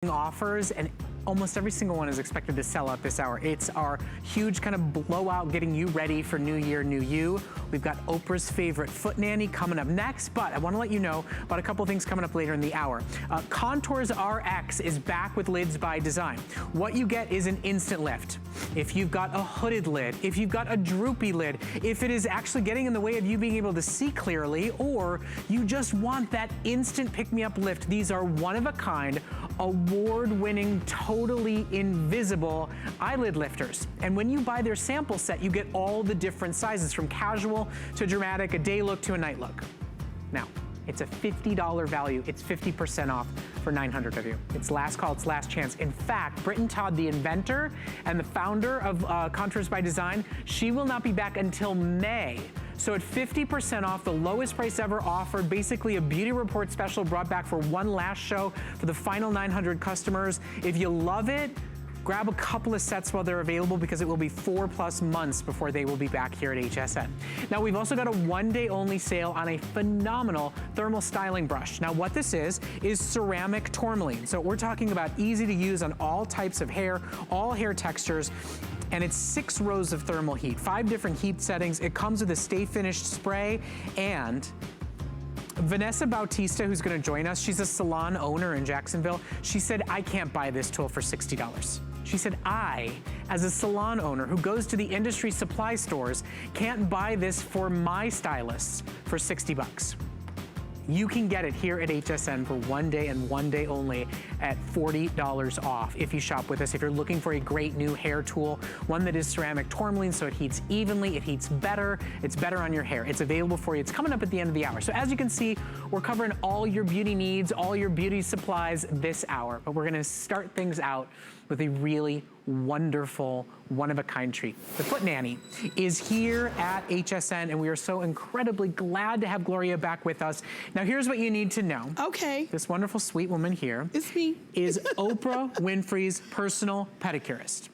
offers, and almost every single one is expected to sell out this hour. It's our huge kind of blowout getting you ready for New Year, New You. We've got Oprah's favorite foot nanny coming up next, but I want to let you know about a couple things coming up later in the hour. Contours RX is back with Lids by Design. What you get is an instant lift. If you've got a hooded lid, if you've got a droopy lid, if it is actually getting in the way of you being able to see clearly, or you just want that instant pick-me-up lift, these are one-of-a-kind, award-winning, totally invisible eyelid lifters. And when you buy their sample set, you get all the different sizes, from casual to dramatic, a day look to a night look. Now, it's a $50 value. It's 50% off for 900 of you. It's last call, it's last chance. In fact, Britton Todd, the inventor and the founder of Contours by Design, she will not be back until May. So at 50% off, the lowest price ever offered, basically a beauty report special brought back for one last show for the final 900 customers. If you love it, grab a couple of sets while they're available, because it will be 4+ months before they will be back here at HSN. Now, we've also got a one-day only sale on a phenomenal thermal styling brush. Now, what this is ceramic tourmaline. So we're talking about easy to use on all types of hair, all hair textures. And it's 6 rows of thermal heat, 5 different heat settings. It comes with a stay finished spray. And Vanessa Bautista, who's gonna join us, she's a salon owner in Jacksonville. She said, I can't buy this tool for $60. She said, I, as a salon owner who goes to the industry supply stores, can't buy this for my stylists for 60 bucks. You can get it here at HSN for one day and one day only at $40 off if you shop with us. If you're looking for a great new hair tool, one that is ceramic tourmaline, so it heats evenly, it heats better, it's better on your hair. It's available for you. It's coming up at the end of the hour. So as you can see, we're covering all your beauty needs, all your beauty supplies this hour, but we're gonna start things out with a really wonderful, one-of-a-kind treat. The Foot Nanny is here at HSN, and we are so incredibly glad to have Gloria back with us. Now, here's what you need to know. Okay. This wonderful, sweet woman here It's me. is Oprah Winfrey's personal pedicurist.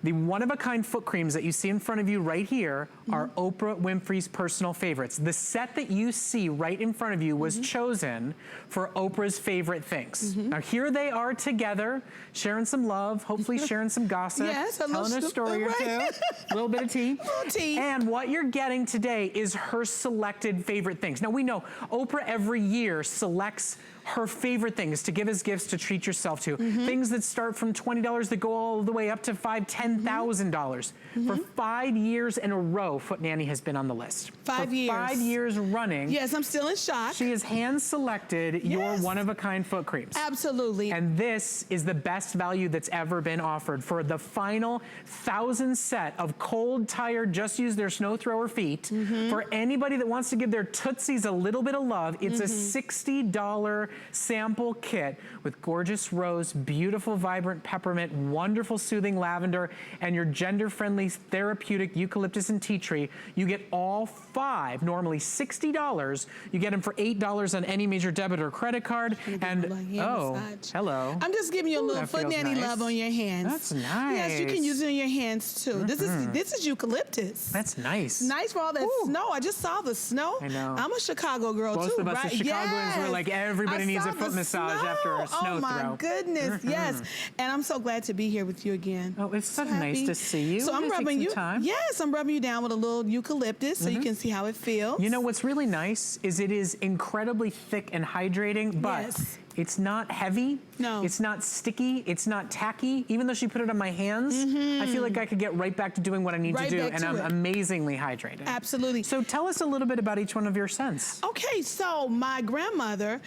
The one-of-a-kind foot creams that you see in front of you right here are Oprah Winfrey's personal favorites. The set that you see right in front of you was chosen for Oprah's favorite things. Now here they are together, sharing some love, hopefully sharing some gossip, yes, telling a story or two, a little bit of tea. Little tea. And what you're getting today is her selected favorite things. Now we know Oprah every year selects her favorite things to give as gifts to treat yourself to. Things that start from $20 that go all the way up to $5,000, $10,000. For 5 years in a row, Foot Nanny has been on the list. 5 years. 5 years running. Yes, I'm still in shock. She has hand-selected your one-of-a-kind foot creams. Absolutely. And this is the best value that's ever been offered. For the final 1,000 set of cold, tired, just use their snow thrower feet, for anybody that wants to give their Tootsies a little bit of love, it's a $60 sample kit with gorgeous rose, beautiful vibrant peppermint, wonderful soothing lavender, and your gender-friendly therapeutic eucalyptus and tea tree. You get all 5, normally $60. You get them for $8 on any major debit or credit card. And oh, hello. I'm just giving you a little That Foot feels Nanny nice. love on your hands. That's nice. Yes, you can use it on your hands too. This is eucalyptus. That's nice. Nice for all that snow. I just saw the snow. I know. I'm a Chicago girl Both too, of us right? are Chicagoans. We're like, everybody needs a foot massage after a snow throw. Oh my goodness, yes. And I'm so glad to be here with you again. Oh, it's so nice to see you. So I'm rubbing you. Yes, I'm rubbing you down with a little eucalyptus so you can see how it feels. You know what's really nice is it is incredibly thick and hydrating, but it's not heavy. No. It's not sticky. It's not tacky. Even though she put it on my hands, I feel like I could get right back to doing what I need to do, and I'm amazingly hydrated. Absolutely. So tell us a little bit about each one of your scents. Okay, so my grandmother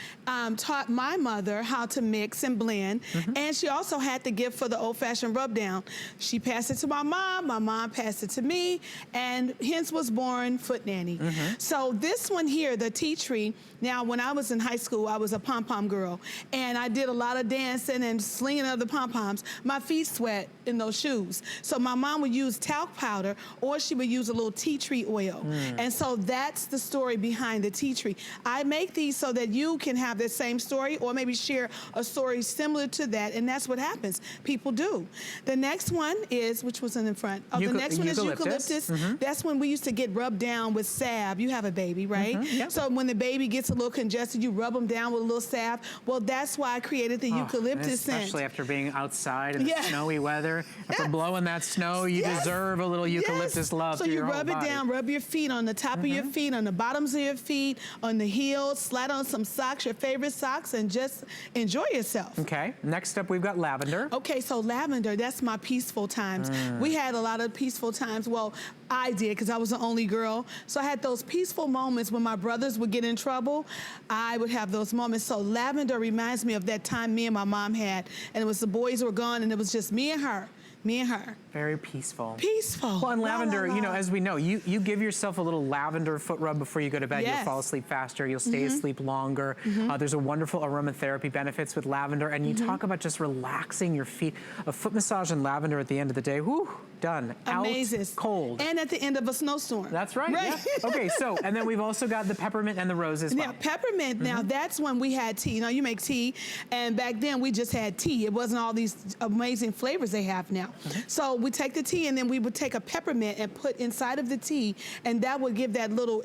taught my mother how to mix and blend, and she also had the gift for the old-fashioned rub down. She passed it to my mom passed it to me, and hence was born Foot Nanny. So this one here, the tea tree, now when I was in high school, I was a pom-pom girl, and I did a lot of dancing and slinging of the pom-poms. My feet sweat in those shoes. So my mom would use talc powder, or she would use a little tea tree oil. And so that's the story behind the tea tree. I make these so that you can have the same story, or maybe share a story similar to that, and that's what happens. People do. The next one is, which was in the front? Oh, the next one is eucalyptus. That's when we used to get rubbed down with salve. You have a baby, right? So when the baby gets a little congested, you rub them down with a little salve. Well, Well, that's why I created the eucalyptus scent. Especially after being outside in the snowy weather. After blowing that snow, you deserve a little eucalyptus love so to you your whole rub it body. down, rub your feet on the top of your feet, on the bottoms of your feet, on the heels, slide on some socks, your favorite socks, and just enjoy yourself. Okay, next up we've got lavender. Okay, so lavender, that's my peaceful times. We had a lot of peaceful times. Well, I did, because I was the only girl. So I had those peaceful moments when my brothers would get in trouble. I would have those moments. So lavender reminds me of that time me and my mom had, and it was the boys were gone, and it was just me and her. Me and her. Very peaceful. Peaceful. Well, and lavender, you know, as we know, you give yourself a little lavender foot rub before you go to bed. You'll fall asleep faster. You'll stay asleep longer. There's a wonderful aromatherapy benefits with lavender. And you talk about just relaxing your feet. A foot massage in lavender at the end of the day, whoo, done. Amazing. Out cold. And at the end of a snowstorm. That's right. Yeah. Okay, so, and then we've also got the peppermint and the rose as well. Now, peppermint, now that's when we had tea. You know, you make tea, and back then we just had tea. It wasn't all these amazing flavors they have now. So we take the tea, and then we would take a peppermint and put inside of the tea, and that would give that little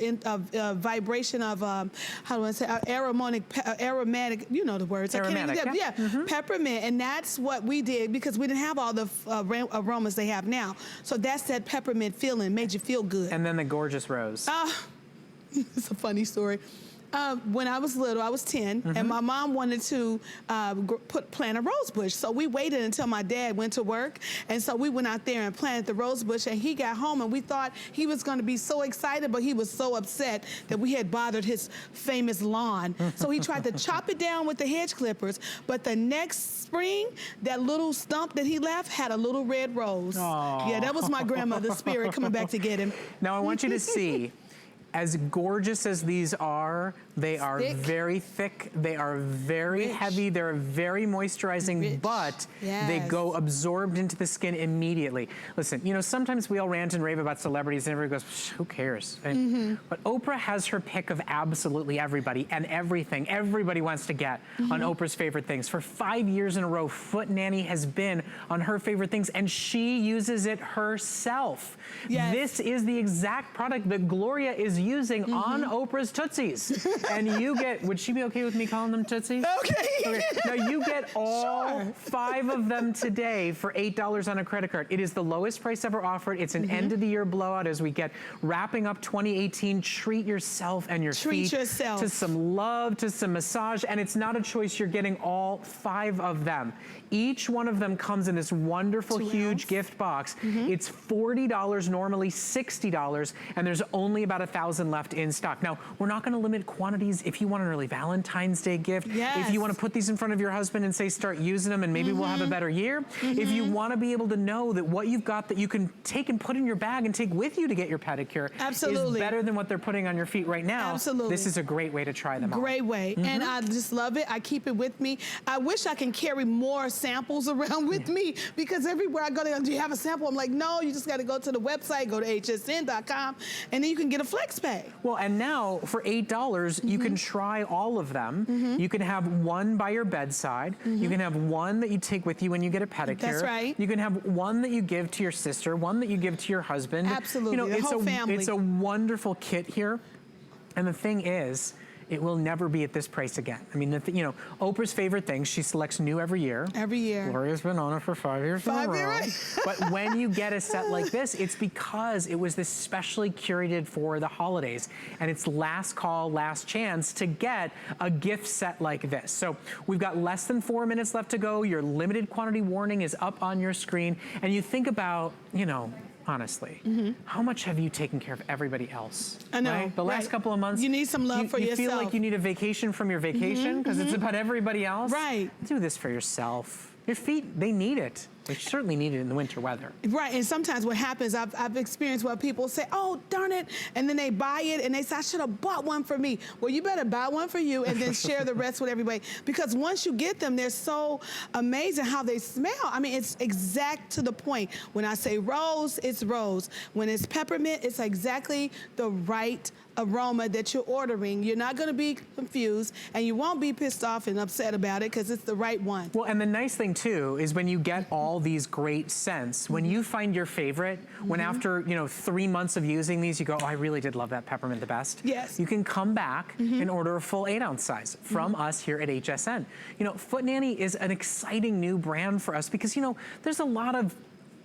vibration of, how do I say, aromatic, you know the words. Aromatic, peppermint, and that's what we did because we didn't have all the aromas they have now. So that's that peppermint feeling, made you feel good. And then the gorgeous rose. It's a funny story. When I was little, I was 10, and my mom wanted to plant a rose bush. So we waited until my dad went to work, and so we went out there and planted the rose bush, and he got home, and we thought he was going to be so excited, but he was so upset that we had bothered his famous lawn. So he tried to chop it down with the hedge clippers, but the next spring, that little stump that he left had a little red rose. Aww. Yeah, that was my grandmother's spirit coming back to get him. Now I want you to see, as gorgeous as these are, they are very thick, they are very heavy, they're very moisturizing, but they go absorbed into the skin immediately. Listen, you know, sometimes we all rant and rave about celebrities and everybody goes, who cares? But Oprah has her pick of absolutely everybody and everything. Everybody wants to get on Oprah's favorite things. For 5 years in a row, Foot Nanny has been on her favorite things, and she uses it herself. This is the exact product that Gloria is using on Oprah's Tootsies. And you get, would she be okay with me calling them Tootsies? Okay. Now you get all 5 of them today for $8 on a credit card. It is the lowest price ever offered. It's an end of the year blowout as we get wrapping up 2018. Treat yourself and your feet to some love, to some massage, and it's not a choice. You're getting all 5 of them. Each one of them comes in this wonderful, huge gift box. It's $40, normally $60, and there's only about 1,000 left in stock. Now, we're not gonna limit quantities. If you want an early Valentine's Day gift, if you wanna put these in front of your husband and say, start using them and maybe we'll have a better year. If you wanna be able to know that what you've got that you can take and put in your bag and take with you to get your pedicure is better than what they're putting on your feet right now, this is a great way to try them out. Great way, and I just love it. I keep it with me. I wish I can carry more samples around with me, because everywhere I go, they go, do you have a sample? I'm like, no, you just got to go to the website, go to hsn.com, and then you can get a flex pay. Well, and now for $8, you can try all of them. You can have one by your bedside. You can have one that you take with you when you get a pedicure. That's right. You can have one that you give to your sister, one that you give to your husband. Absolutely, you know, the whole family. It's a wonderful kit here. And the thing is, it will never be at this price again. I mean, you know, Oprah's favorite things, she selects new every year. Every year. Gloria's been on it for 5 years in a row. But when you get a set like this, it's because it was this specially curated for the holidays. And it's last call, last chance to get a gift set like this. So we've got less than 4 minutes left to go. Your limited quantity warning is up on your screen. And you think about, you know, honestly, how much have you taken care of everybody else? I know. Right? The last couple of months, you need some love for yourself. You feel like you need a vacation from your vacation because it's about everybody else. Right. Do this for yourself. Your feet, they need it. They certainly need it in the winter weather. Right, and sometimes what happens, I've experienced where people say, oh, darn it, and then they buy it and they say, I should have bought one for me. Well, you better buy one for you and then share the rest with everybody. Because once you get them, they're so amazing how they smell. I mean, it's exact to the point. When I say rose, it's rose. When it's peppermint, it's exactly the right aroma that you're ordering. You're not gonna be confused, and you won't be pissed off and upset about it because it's the right one. Well, and the nice thing too is when you get all these great scents, when you find your favorite, when after 3 months of using these, you go, oh, I really did love that peppermint the best. Yes. You can come back and order a full 8-ounce size from us here at HSN. Foot Nanny is an exciting new brand for us because, there's a lot of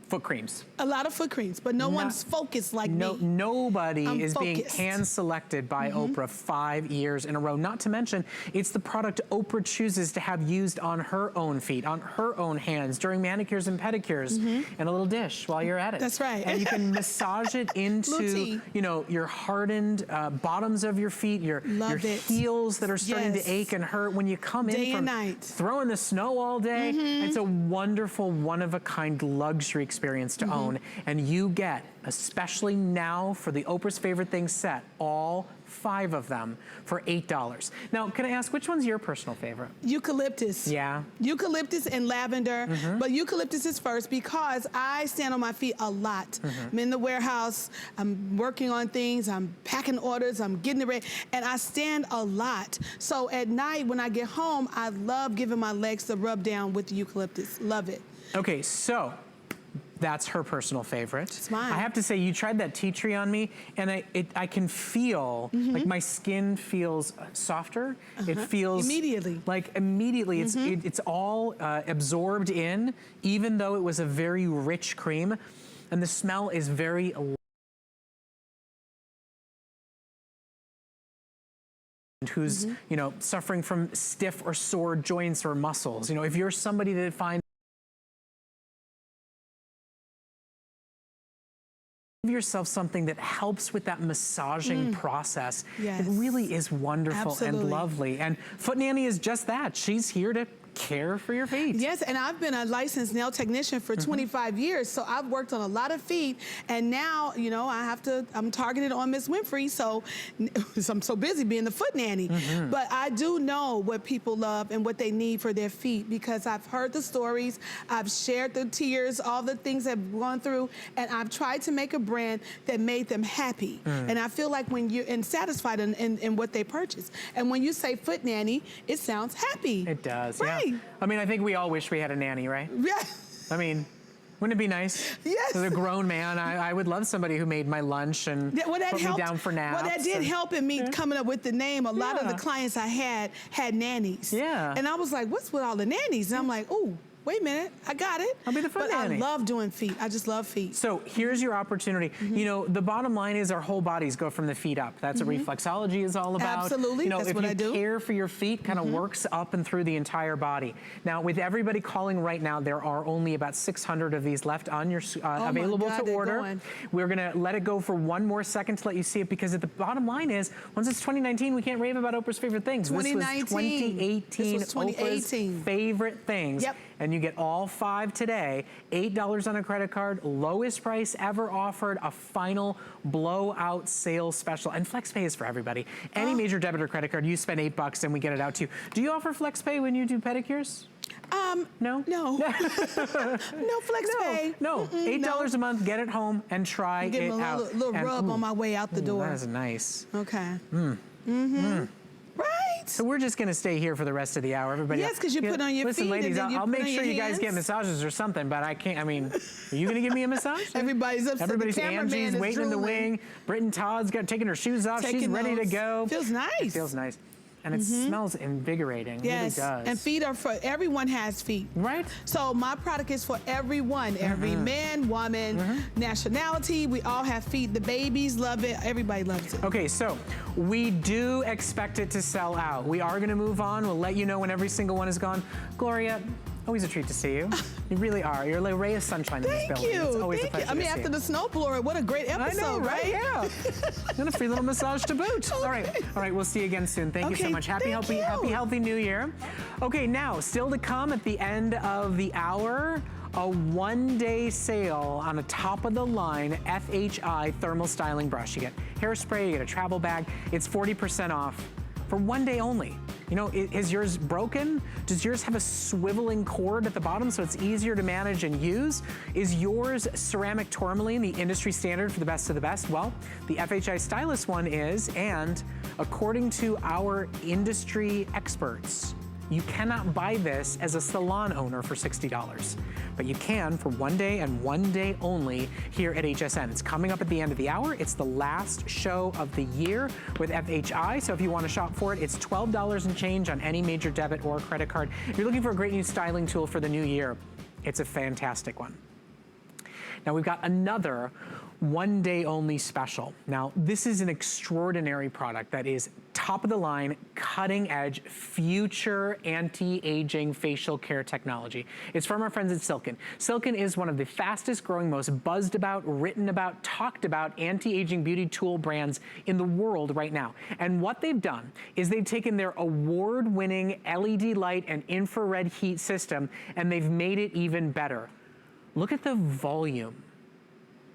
foot creams. A lot of foot creams, but no one's focused like me. Nobody I'm is being focused. hand selected by Oprah 5 years in a row. Not to mention, it's the product Oprah chooses to have used on her own feet, on her own hands, during manicures and pedicures, and a little dish while you're at it. That's right. And you can massage it into, your hardened bottoms of your feet, your heels that are starting to ache and hurt when you come in from throwing the snow all day. It's a wonderful, one-of-a-kind luxury experience to own, and you get, especially now for the Oprah's Favorite Things set, all 5 of them for $8. Now, can I ask, which one's your personal favorite? Eucalyptus. Yeah. Eucalyptus and lavender, but eucalyptus is first because I stand on my feet a lot. I'm in the warehouse, I'm working on things, I'm packing orders, I'm getting it ready, and I stand a lot. So at night when I get home, I love giving my legs the rub down with the eucalyptus. Love it. Okay, so that's her personal favorite. It's mine. I have to say, you tried that tea tree on me, and I can feel, like my skin feels softer. It feels immediately. It's all absorbed in, even though it was a very rich cream, and the smell is very who's suffering from stiff or sore joints or muscles. If you're somebody that finds yourself something that helps with that massaging process. It really is wonderful and lovely. And Foot Nanny is just that. She's here to care for your feet. Yes, and I've been a licensed nail technician for 25 years, so I've worked on a lot of feet, and now, I'm targeted on Miss Winfrey, so I'm so busy being the Foot Nanny. But I do know what people love and what they need for their feet because I've heard the stories, I've shared the tears, all the things I've gone through, and I've tried to make a brand that made them happy. And I feel like when you're satisfied in what they purchase. And when you say Foot Nanny, it sounds happy. It does, right. Yeah. I mean, I think we all wish we had a nanny, right? Yeah. I mean, wouldn't it be nice? Yes. As a grown man, I would love somebody who made my lunch and put me down for naps. Well, that did help in me coming up with the name. A lot of the clients I had nannies. Yeah. And I was like, what's with all the nannies? And I'm like, ooh, wait a minute, I got it. I'll be the Foot Nanny. I love doing feet. I just love feet. So here's your opportunity. The bottom line is our whole bodies go from the feet up. That's what reflexology is all about. Absolutely, that's what I do. If you care for your feet, kind of works up and through the entire body. Now, with everybody calling right now, there are only about 600 of these left on your available to order. We're gonna let it go for one more second to let you see it because the bottom line is, once it's 2019, we can't rave about Oprah's Favorite Things. 2019. This was 2018, This was 2018. Oprah's Favorite Things. Yep. And you get all 5 today, $8 on a credit card, lowest price ever offered, a final blowout sales special. And FlexPay is for everybody. Any major debit or credit card, you spend $8 and we get it out to you. Do you offer FlexPay when you do pedicures? No. No. No FlexPay. No. $8 a month, get it home and try it out. Give me a little rub on my way out the door. That is nice. Okay. Right. So we're just going to stay here for the rest of the hour. Everybody, yes, because you put on your listen, feet. Ladies, and then I'll make sure you guys get massages or something, but I can't. I mean, are you going to give me a massage? Everybody's upset. Everybody's Angie's waiting in the wing. Britton Todd's taking her shoes off. She's ready to go. Feels nice. It feels nice. And it smells invigorating. Yes, it really does. And feet are for, everyone has feet. Right. So my product is for everyone, every man, woman, nationality. We all have feet. The babies love it. Everybody loves it. Okay, so we do expect it to sell out. We are gonna move on. We'll let you know when every single one is gone. Gloria, always a treat to see you. You really are. You're like a ray of sunshine in this building. Thank you. It's always a pleasure I mean, after the snowblower, what a great episode, I know, right? Yeah. And a free little massage to boot. Okay. All right, we'll see you again soon. Thank you so much. Happy, healthy New Year. Okay, now, still to come at the end of the hour, a one-day sale on a top-of-the-line FHI thermal styling brush. You get hairspray, you get a travel bag. It's 40% off for one day only. You know, is yours broken? Does yours have a swiveling cord at the bottom so it's easier to manage and use? Is yours ceramic tourmaline, the industry standard for the best of the best? Well, the FHI Stylus one is, and according to our industry experts, you cannot buy this as a salon owner for $60, but you can for one day and one day only here at HSN. It's coming up at the end of the hour. It's the last show of the year with FHI, so if you want to shop for it, it's $12 and change on any major debit or credit card. If you're looking for a great new styling tool for the new year, it's a fantastic one. Now we've got another one day only special. Now, this is an extraordinary product that is top of the line, cutting edge, future anti-aging facial care technology. It's from our friends at Silken. Silken is one of the fastest growing, most buzzed about, written about, talked about anti-aging beauty tool brands in the world right now. And what they've done is they've taken their award-winning LED light and infrared heat system and they've made it even better. Look at the volume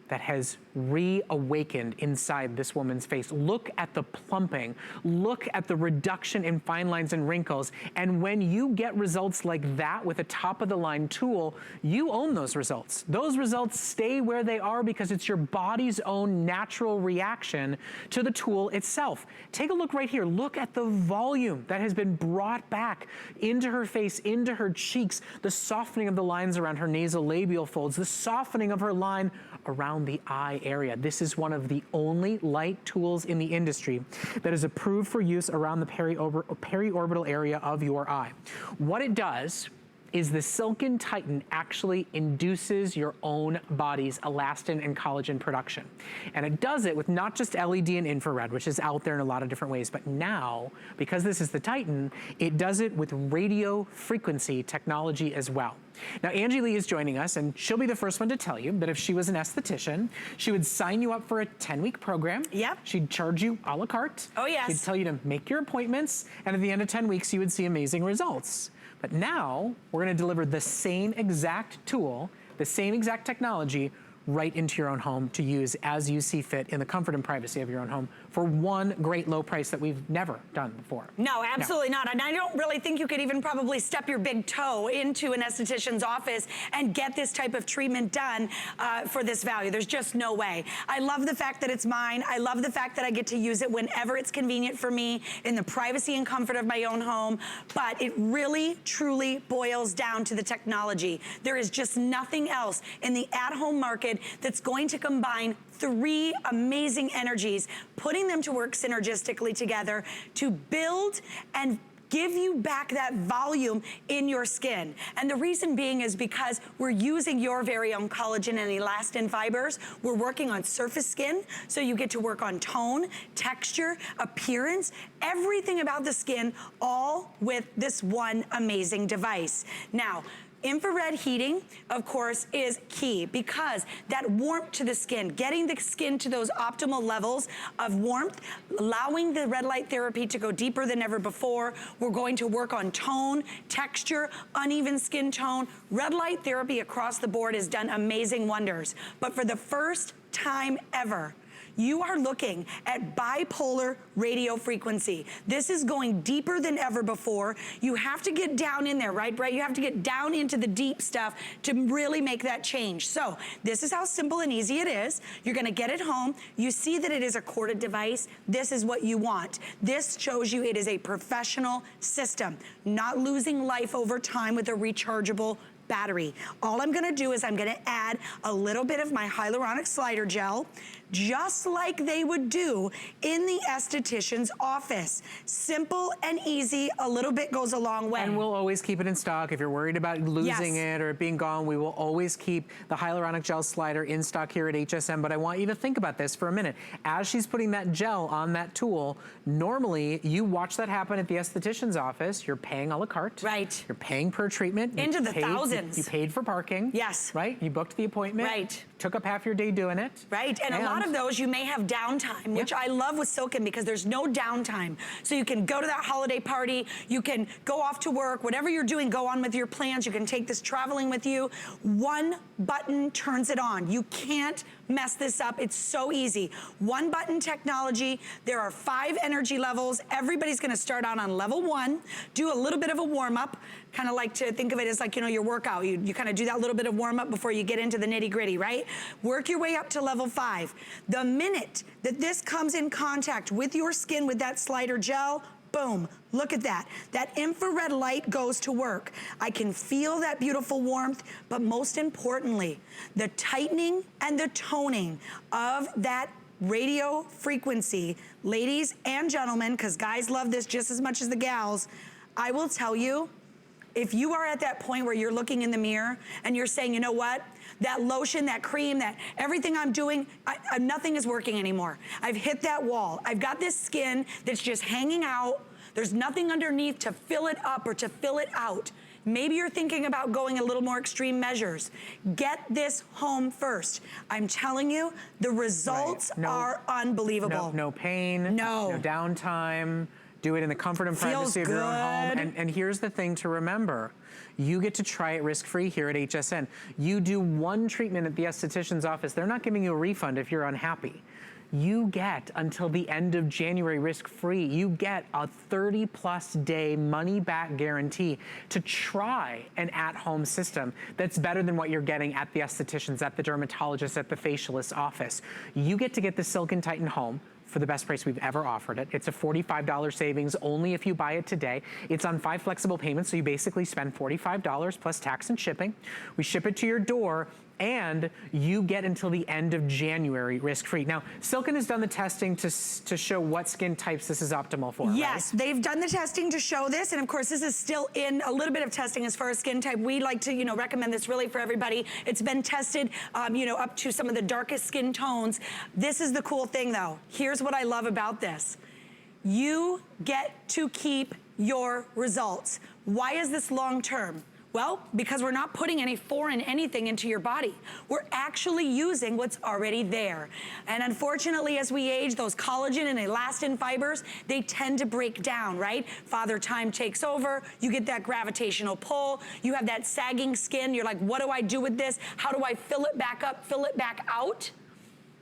that has reawakened inside this woman's face. Look at the plumping. Look at the reduction in fine lines and wrinkles. And when you get results like that with a top-of-the-line tool, you own those results. Those results stay where they are because it's your body's own natural reaction to the tool itself. Take a look right here. Look at the volume that has been brought back into her face, into her cheeks, the softening of the lines around her nasolabial folds, the softening of her line around the eye area. This is one of the only light tools in the industry that is approved for use around the periorbital area of your eye. What it does is the Silken Titan actually induces your own body's elastin and collagen production. And it does it with not just LED and infrared, which is out there in a lot of different ways, but now, because this is the Titan, it does it with radio frequency technology as well. Now, Angie Lee is joining us, and she'll be the first one to tell you that if she was an esthetician, she would sign you up for a 10-week program. Yep. She'd charge you a la carte. Oh, yes. She'd tell you to make your appointments, and at the end of 10 weeks, you would see amazing results. But now, we're gonna deliver the same exact tool, the same exact technology, right into your own home to use as you see fit in the comfort and privacy of your own home for one great low price that we've never done before. No, absolutely not. And I don't really think you could even probably step your big toe into an esthetician's office and get this type of treatment done for this value. There's just no way. I love the fact that it's mine. I love the fact that I get to use it whenever it's convenient for me in the privacy and comfort of my own home. But it really, truly boils down to the technology. There is just nothing else in the at-home market that's going to combine three amazing energies, putting them to work synergistically together to build and give you back that volume in your skin. And the reason being is because we're using your very own collagen and elastin fibers. We're working on surface skin, so you get to work on tone, texture, appearance, everything about the skin, all with this one amazing device. Now, infrared heating, of course, is key because that warmth to the skin, getting the skin to those optimal levels of warmth, allowing the red light therapy to go deeper than ever before. We're going to work on tone, texture, uneven skin tone. Red light therapy across the board has done amazing wonders. But for the first time ever, you are looking at bipolar radio frequency. This is going deeper than ever before. You have to get down in there, right, Brett? You have to get down into the deep stuff to really make that change. So this is how simple and easy it is. You're gonna get it home. You see that it is a corded device. This is what you want. This shows you it is a professional system, not losing life over time with a rechargeable battery. All I'm gonna do is I'm gonna add a little bit of my hyaluronic slider gel, just like they would do in the esthetician's office. Simple and easy, a little bit goes a long way. And we'll always keep it in stock. If you're worried about losing it or it being gone, we will always keep the hyaluronic gel slider in stock here at HSN. But I want you to think about this for a minute. As she's putting that gel on that tool, normally you watch that happen at the esthetician's office, you're paying a la carte. Right. You're paying per treatment. Into the thousands. You paid for parking. Yes. Right? You booked the appointment. Right. Took up half your day doing it. Right, and a lot of those you may have downtime, which I love with Silken because there's no downtime. So you can go to that holiday party, you can go off to work, whatever you're doing, go on with your plans. You can take this traveling with you. One button turns it on. You can't mess this up. It's so easy. One button technology. There are 5 energy levels. Everybody's gonna start out on level 1, do a little bit of a warm up, kind of like to think of it as like, you know, your workout. You kind of do that little bit of warm up before you get into the nitty gritty, right? Work your way up to level 5. The minute that this comes in contact with your skin with that slider gel, boom, look at that. That infrared light goes to work. I can feel that beautiful warmth, but most importantly, the tightening and the toning of that radio frequency, ladies and gentlemen, because guys love this just as much as the gals, I will tell you, if you are at that point where you're looking in the mirror and you're saying, you know what? That lotion, that cream, that everything I'm doing, nothing is working anymore. I've hit that wall. I've got this skin that's just hanging out. There's nothing underneath to fill it up or to fill it out. Maybe you're thinking about going a little more extreme measures. Get this home first. I'm telling you, the results are unbelievable. No pain, no downtime. Do it in the comfort and privacy of your own home. And here's the thing to remember. You get to try it risk-free here at HSN. You do one treatment at the esthetician's office. They're not giving you a refund if you're unhappy. You get until the end of January risk-free. You get a 30-plus day money-back guarantee to try an at-home system that's better than what you're getting at the estheticians, at the dermatologist, at the facialist's office. You get to get the Silk and Tighten home for the best price we've ever offered it. It's a $45 savings only if you buy it today. It's on 5 flexible payments, so you basically spend $45 plus tax and shipping. We ship it to your door, and you get until the end of January risk-free. Now, Silken has done the testing to show what skin types this is optimal for, yes, right? They've done the testing to show this, and of course, this is still in a little bit of testing as far as skin type. We like to, you know, recommend this really for everybody. It's been tested, you know, up to some of the darkest skin tones. This is the cool thing, though. Here's what I love about this. You get to keep your results. Why is this long-term? Well, because we're not putting any foreign anything into your body. We're actually using what's already there. And unfortunately, as we age, those collagen and elastin fibers, they tend to break down, right? Father time takes over, you get that gravitational pull, you have that sagging skin, you're like, what do I do with this? How do I fill it back up, fill it back out?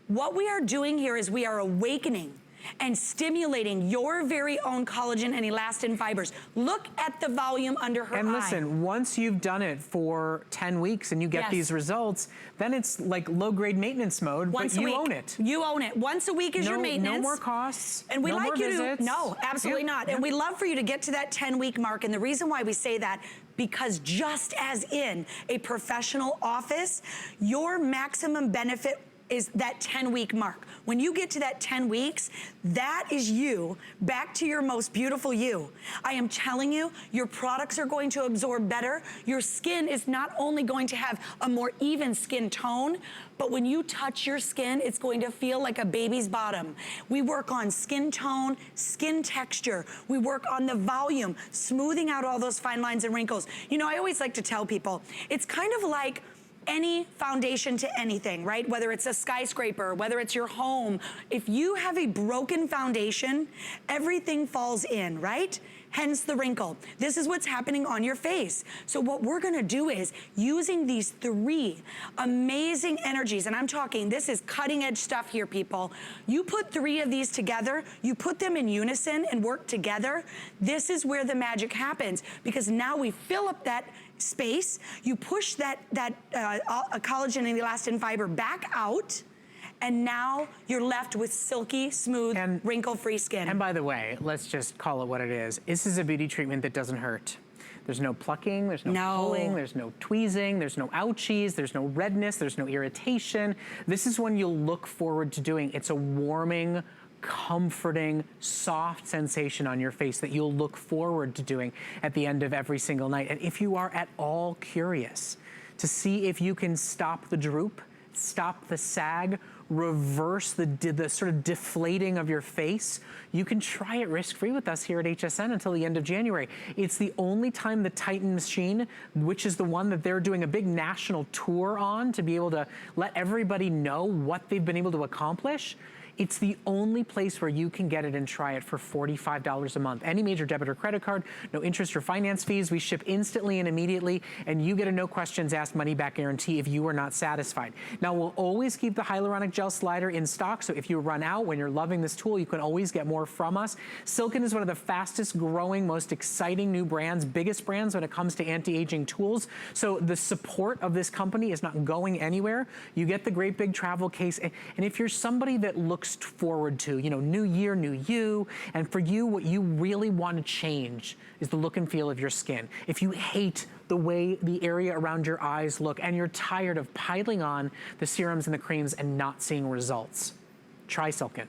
What we are doing here is we are awakening and stimulating your very own collagen and elastin fibers. Look at the volume under her eye. And listen, once you've done it for 10 weeks and you get these results, then it's like low-grade maintenance mode, but you own it. You own it. Once a week is your maintenance. No more costs, and we no like more you visits. to, no, absolutely not. And we love for you to get to that 10-week mark. And the reason why we say that, because just as in a professional office, your maximum benefit is that 10-week mark. When you get to that 10 weeks, that is you back to your most beautiful you. I am telling you, your products are going to absorb better. Your skin is not only going to have a more even skin tone, but when you touch your skin, it's going to feel like a baby's bottom. We work on skin tone, skin texture. We work on the volume, smoothing out all those fine lines and wrinkles. You know, I always like to tell people, it's kind of like any foundation to anything, right? Whether it's a skyscraper, whether it's your home. If you have a broken foundation, everything falls in, right? Hence the wrinkle. This is what's happening on your face. So what we're gonna do is, using these 3 amazing energies, and I'm talking, this is cutting edge stuff here, people. You put 3 of these together, you put them in unison and work together, this is where the magic happens, because now we fill up that space, you push that collagen and elastin fiber back out, and now you're left with silky, smooth, and wrinkle-free skin. And by the way, let's just call it what it is. This is a beauty treatment that doesn't hurt. There's no plucking, there's no pulling, there's no tweezing, there's no ouchies, there's no redness, there's no irritation. This is one you'll look forward to doing. It's a warming, comforting, soft sensation on your face that you'll look forward to doing at the end of every single night. And if you are at all curious to see if you can stop the droop, stop the sag, reverse the sort of deflating of your face, you can try it risk-free with us here at HSN until the end of January. It's the only time the Titan machine, which is the one that they're doing a big national tour on to be able to let everybody know what they've been able to accomplish, It's the only place where you can get it and try it for $45 a month. Any major debit or credit card, no interest or finance fees. We ship instantly and immediately, and you get a no questions asked money back guarantee if you are not satisfied. Now, we'll always keep the hyaluronic gel slider in stock, so if you run out when you're loving this tool, you can always get more from us. Silken is one of the fastest growing, most exciting new brands, biggest brands when it comes to anti-aging tools. So the support of this company is not going anywhere. You get the great big travel case, and if you're somebody that looks forward to, you know, new year, new you, and for you, what you really want to change is the look and feel of your skin. If you hate the way the area around your eyes look and you're tired of piling on the serums and the creams and not seeing results, try Silken.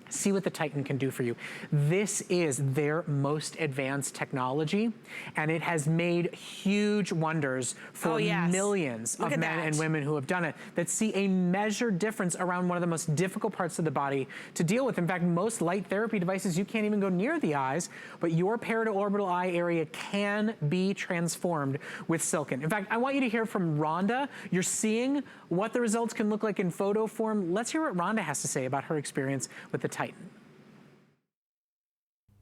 See what the Titan can do for you. This is their most advanced technology, and it has made huge wonders for millions of men and women who have done it, that see a measured difference around one of the most difficult parts of the body to deal with. In fact, most light therapy devices, you can't even go near the eyes, but your parieto-orbital eye area can be transformed with Silken. In fact, I want you to hear from Rhonda. You're seeing what the results can look like in photo form. Let's hear what Rhonda has to say about her experience with the Titan.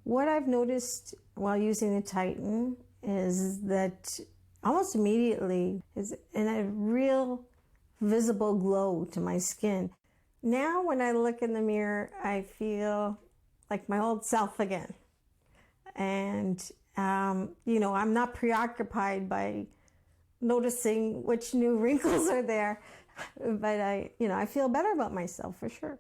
What I've noticed while using the Titan is that almost immediately is in a real visible glow to my skin. Now when I look in the mirror, I feel like my old self again. And, you know, I'm not preoccupied by noticing which new wrinkles are there, but I feel better about myself for sure.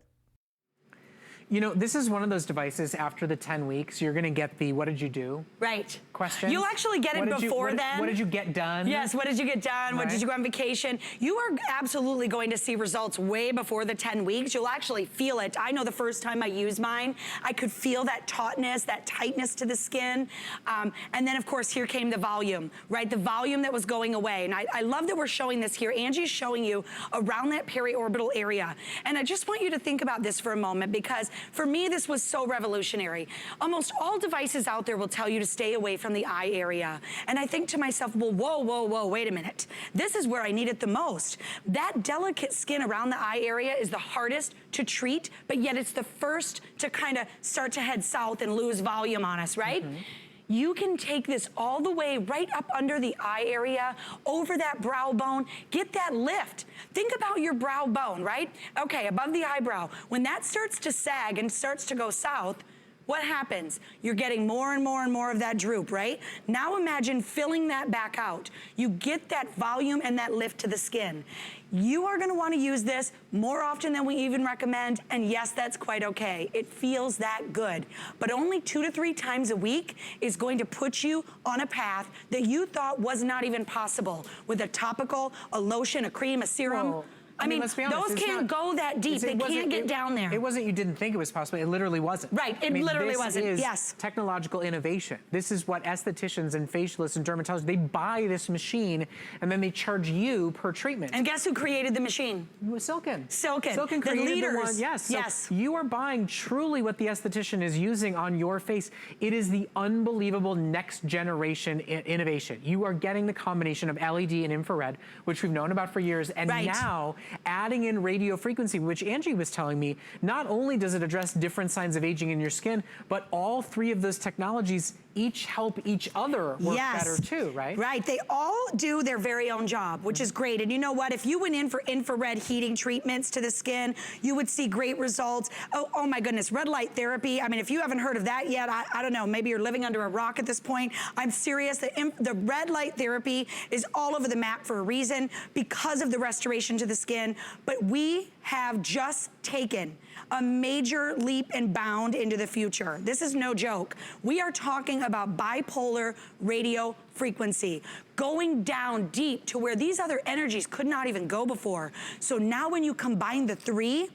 You know, this is one of those devices after the 10 weeks, you're gonna get the, what did you do? Right. Questions. You'll actually get it before then. What did you get done? Yes, what did you get done? Right. What did you go on vacation? You are absolutely going to see results way before the 10 weeks. You'll actually feel it. I know the first time I used mine, I could feel that tautness, that tightness to the skin. And then of course, here came the volume, right? The volume that was going away. And I love that we're showing this here. Angie's showing you around that periorbital area. And I just want you to think about this for a moment, because for me, this was so revolutionary. Almost all devices out there will tell you to stay away from the eye area. And I think to myself, well, whoa, whoa, whoa, wait a minute. This is where I need it the most. That delicate skin around the eye area is the hardest to treat, but yet it's the first to kind of start to head south and lose volume on us, right? Mm-hmm. You can take this all the way right up under the eye area, over that brow bone, get that lift. Think about your brow bone, right? Okay, above the eyebrow. When that starts to sag and starts to go south, what happens? You're getting more and more and more of that droop, right? Now imagine filling that back out. You get that volume and that lift to the skin. You are gonna wanna use this more often than we even recommend, and yes, that's quite okay. It feels that good. But only 2 to 3 times a week is going to put you on a path that you thought was not even possible with a topical, a lotion, a cream, a serum. Well, I mean, let's be honest, those can't go that deep. They can't get down there. It wasn't you didn't think it was possible. It literally wasn't. Right, it literally wasn't, this is yes. technological innovation. This is what estheticians and facialists and dermatologists, they buy this machine and then they charge you per treatment. And guess who created the machine? Silken. Silken. Silken The created leaders. the one. Yes. Yes. So you are buying truly what the esthetician is using on your face. It is the unbelievable next generation innovation. You are getting the combination of LED and infrared, which we've known about for years, and now adding in radio frequency, which Angie was telling me, not only does it address different signs of aging in your skin, but all 3 of those technologies each help each other work better too, right? Right, they all do their very own job, which is great. And you know what, if you went in for infrared heating treatments to the skin, you would see great results. Oh my goodness, red light therapy. I mean, if you haven't heard of that yet, I don't know, maybe you're living under a rock at this point. I'm serious, the red light therapy is all over the map for a reason, because of the restoration to the skin. But we have just taken a major leap and bound into the future. This is no joke. We are talking about bipolar radio frequency, going down deep to where these other energies could not even go before. So now when you combine the 3,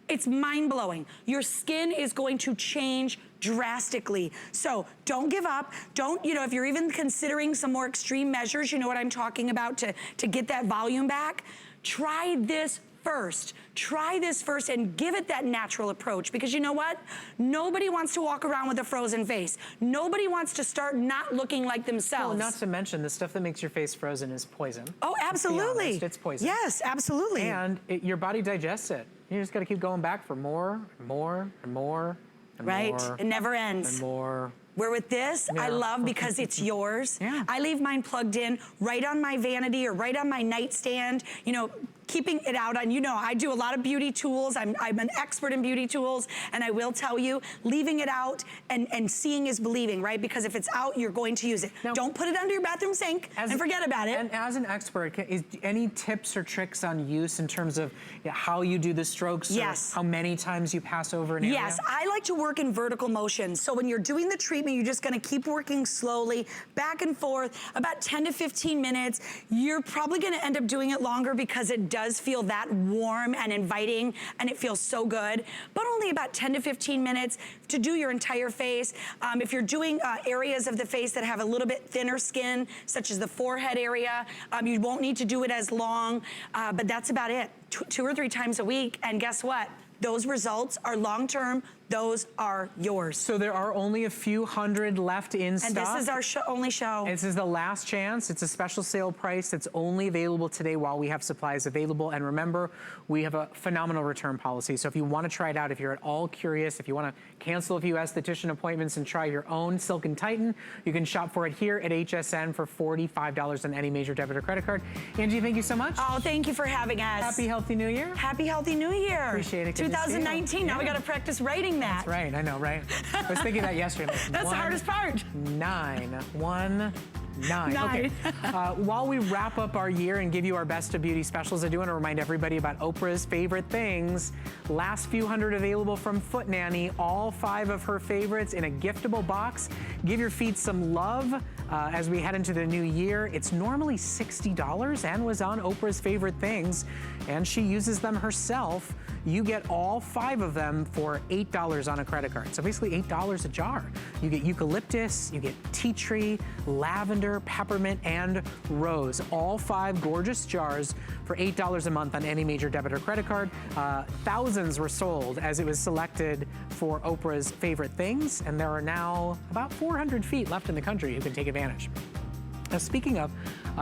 it's mind-blowing. Your skin is going to change drastically. So don't give up. Don't, you know, if you're even considering some more extreme measures, you know what I'm talking about, to get that volume back, try this first. Try this first and give it that natural approach, because you know what? Nobody wants to walk around with a frozen face. Nobody wants to start not looking like themselves. Well, not to mention the stuff that makes your face frozen is poison. Oh, absolutely. Honest, it's poison. Yes, absolutely. And your body digests it. You just got to keep going back for more and more and more and right? more. It never ends. And more. Where with this, Yeah. I love because it's yours. Yeah. I leave mine plugged in right on my vanity or right on my nightstand, you know, keeping it out on, you know, I do a lot of beauty tools. I'm an expert in beauty tools, and I will tell you, leaving it out and seeing is believing, right? Because if it's out, you're going to use it. Now, don't put it under your bathroom sink and forget about it. And as an expert, is any tips or tricks on use in terms of how you do the strokes? Yes. Or how many times you pass over an area? Yes, I like to work in vertical motion. So when you're doing the treatment, you're just gonna keep working slowly, back and forth, about 10 to 15 minutes. You're probably gonna end up doing it longer because it does feel that warm and inviting, and it feels so good, but only about 10 to 15 minutes to do your entire face. If you're doing areas of the face that have a little bit thinner skin, such as the forehead area, you won't need to do it as long, but that's about it. 2 or 3 times a week, and guess what? Those results are long-term. Those are yours. So there are only a few hundred left in stock. And this is our only show. This is the last chance. It's a special sale price that's only available today while we have supplies available. And remember, we have a phenomenal return policy. So if you want to try it out, if you're at all curious, if you want to cancel a few esthetician appointments and try your own Silk and Tighten, you can shop for it here at HSN for $45 on any major debit or credit card. Angie, thank you so much. Oh, thank you for having us. Happy Healthy New Year. Happy Healthy New Year. Appreciate it. Good to see you. 2019. Now we got to practice writing that. That's right. I know, right? I was thinking that yesterday. That's the hardest part. 9. 1, 9. 9. Okay. While we wrap up our year and give you our best of beauty specials, I do want to remind everybody about Oprah's favorite things. Last few hundred available from Foot Nanny. All 5 of her favorites in a giftable box. Give your feet some love as we head into the new year. It's normally $60 and was on Oprah's favorite things, and she uses them herself. You get all 5 of them for $8 on a credit card. So basically $8 a jar. You get eucalyptus, you get tea tree, lavender, peppermint, and rose. All 5 gorgeous jars for $8 a month on any major debit or credit card. Thousands were sold as it was selected for Oprah's favorite things, and there are now about 400 feet left in the country who can take advantage. Now, speaking of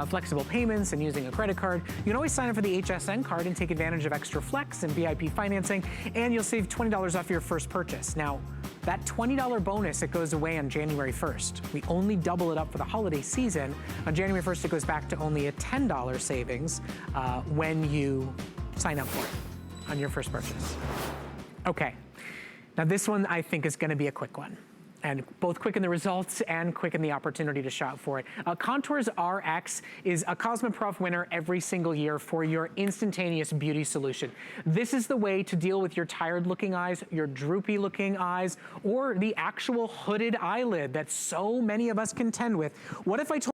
flexible payments and using a credit card, you can always sign up for the HSN card and take advantage of extra flex and VIP financing, and you'll save $20 off your first purchase. Now, that $20 bonus, it goes away on January 1st. We only double it up for the holiday season. On January 1st, it goes back to only a $10 savings when you sign up for it on your first purchase. Okay, now this one I think is gonna be a quick one. And both quick in the results and quick in the opportunity to shop for it. Contours RX is a Cosmoprof winner every single year for your instantaneous beauty solution. This is the way to deal with your tired looking eyes, your droopy looking eyes, or the actual hooded eyelid that so many of us contend with. What if I told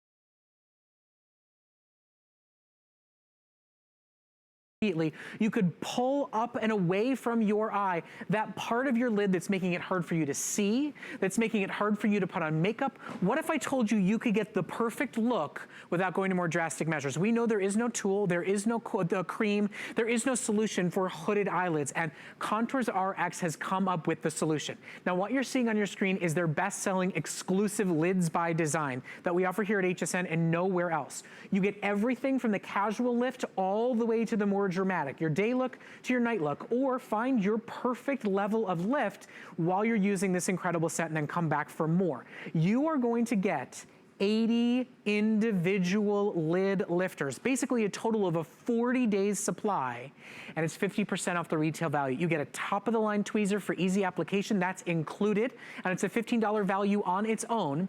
you could pull up and away from your eye that part of your lid that's making it hard for you to see, that's making it hard for you to put on makeup? What if I told you you could get the perfect look without going to more drastic measures? We know there is no tool, there is no cream, there is no solution for hooded eyelids, and Contours RX has come up with the solution. Now, what you're seeing on your screen is their best-selling exclusive Lids by Design that we offer here at HSN and nowhere else. You get everything from the casual lift all the way to the more dramatic, your day look to your night look, or find your perfect level of lift while you're using this incredible set and then come back for more. You are going to get 80 individual lid lifters, basically a total of a 40 days supply, and it's 50% off the retail value. You get a top of the line tweezer for easy application, that's included, and it's a $15 value on its own.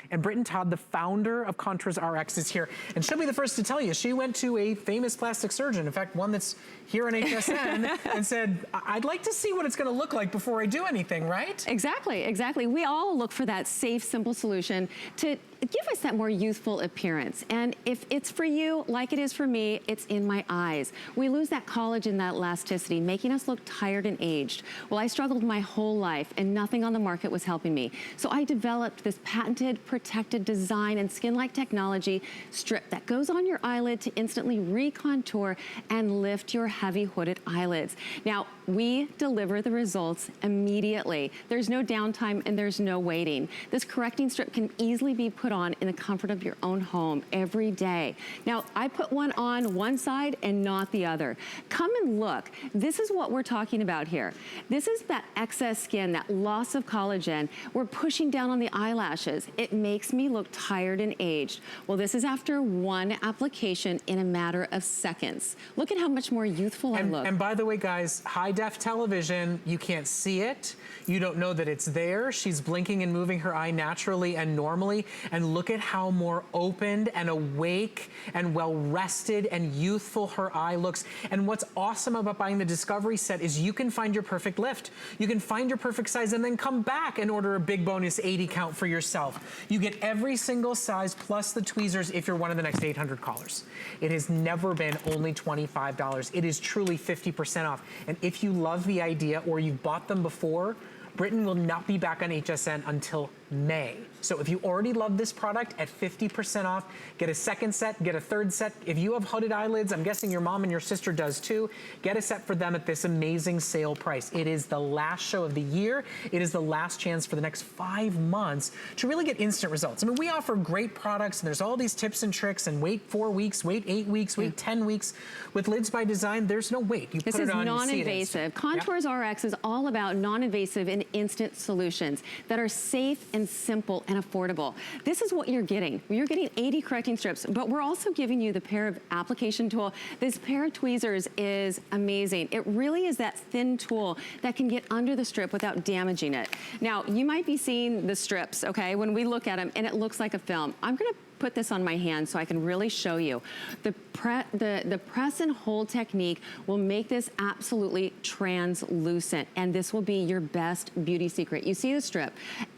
And Britton Todd, the founder of Contours RX, is here. And she'll be the first to tell you, she went to a famous plastic surgeon, in fact, one that's here on HSN, and said, I'd like to see what it's gonna look like before I do anything, right? Exactly, exactly. We all look for that safe, simple solution to give us that more youthful appearance. And if it's for you, like it is for me, it's in my eyes. We lose that collagen, that elasticity, making us look tired and aged. Well, I struggled my whole life and nothing on the market was helping me. So I developed this patented, protected design and skin-like technology strip that goes on your eyelid to instantly recontour and lift your heavy hooded eyelids. Now, we deliver the results immediately. There's no downtime and there's no waiting. This correcting strip can easily be put on in the comfort of your own home every day. Now, I put one on one side and not the other. Come and look. This is what we're talking about here. This is that excess skin, that loss of collagen. We're pushing down on the eyelashes. It makes me look tired and aged. Well, this is after one application in a matter of seconds. Look at how much more youthful I look. And by the way, guys, high-def television, you can't see it. You don't know that it's there. She's blinking and moving her eye naturally and normally. And look at how more opened and awake and well-rested and youthful her eye looks. And what's awesome about buying the Discovery set is you can find your perfect lift. You can find your perfect size and then come back and order a big bonus 80 count for yourself. You get every single size plus the tweezers if you're one of the next 800 callers. It has never been only $25. It is truly 50% off. And if you love the idea or you've bought them before, Britain will not be back on HSN until May. So if you already love this product at 50% off, get a second set, get a third set. If you have hooded eyelids, I'm guessing your mom and your sister does too, get a set for them at this amazing sale price. It is the last show of the year. It is the last chance for the next 5 months to really get instant results. I mean, we offer great products and there's all these tips and tricks and wait 4 weeks, wait 8 weeks, wait 10 weeks. With Lids by Design, there's no wait. You this put it on, is non-invasive. you see it instant. Contours RX is all about non-invasive and instant solutions that are safe and simple and affordable. This is what you're getting. You're getting 80 correcting strips, but we're also giving you the pair of application tool. This pair of tweezers is amazing. It really is that thin tool that can get under the strip without damaging it. Now, you might be seeing the strips, okay, when we look at them, and it looks like a film. I'm gonna put this on my hand so I can really show you. The press and hold technique will make this absolutely translucent, and this will be your best beauty secret. You see the strip.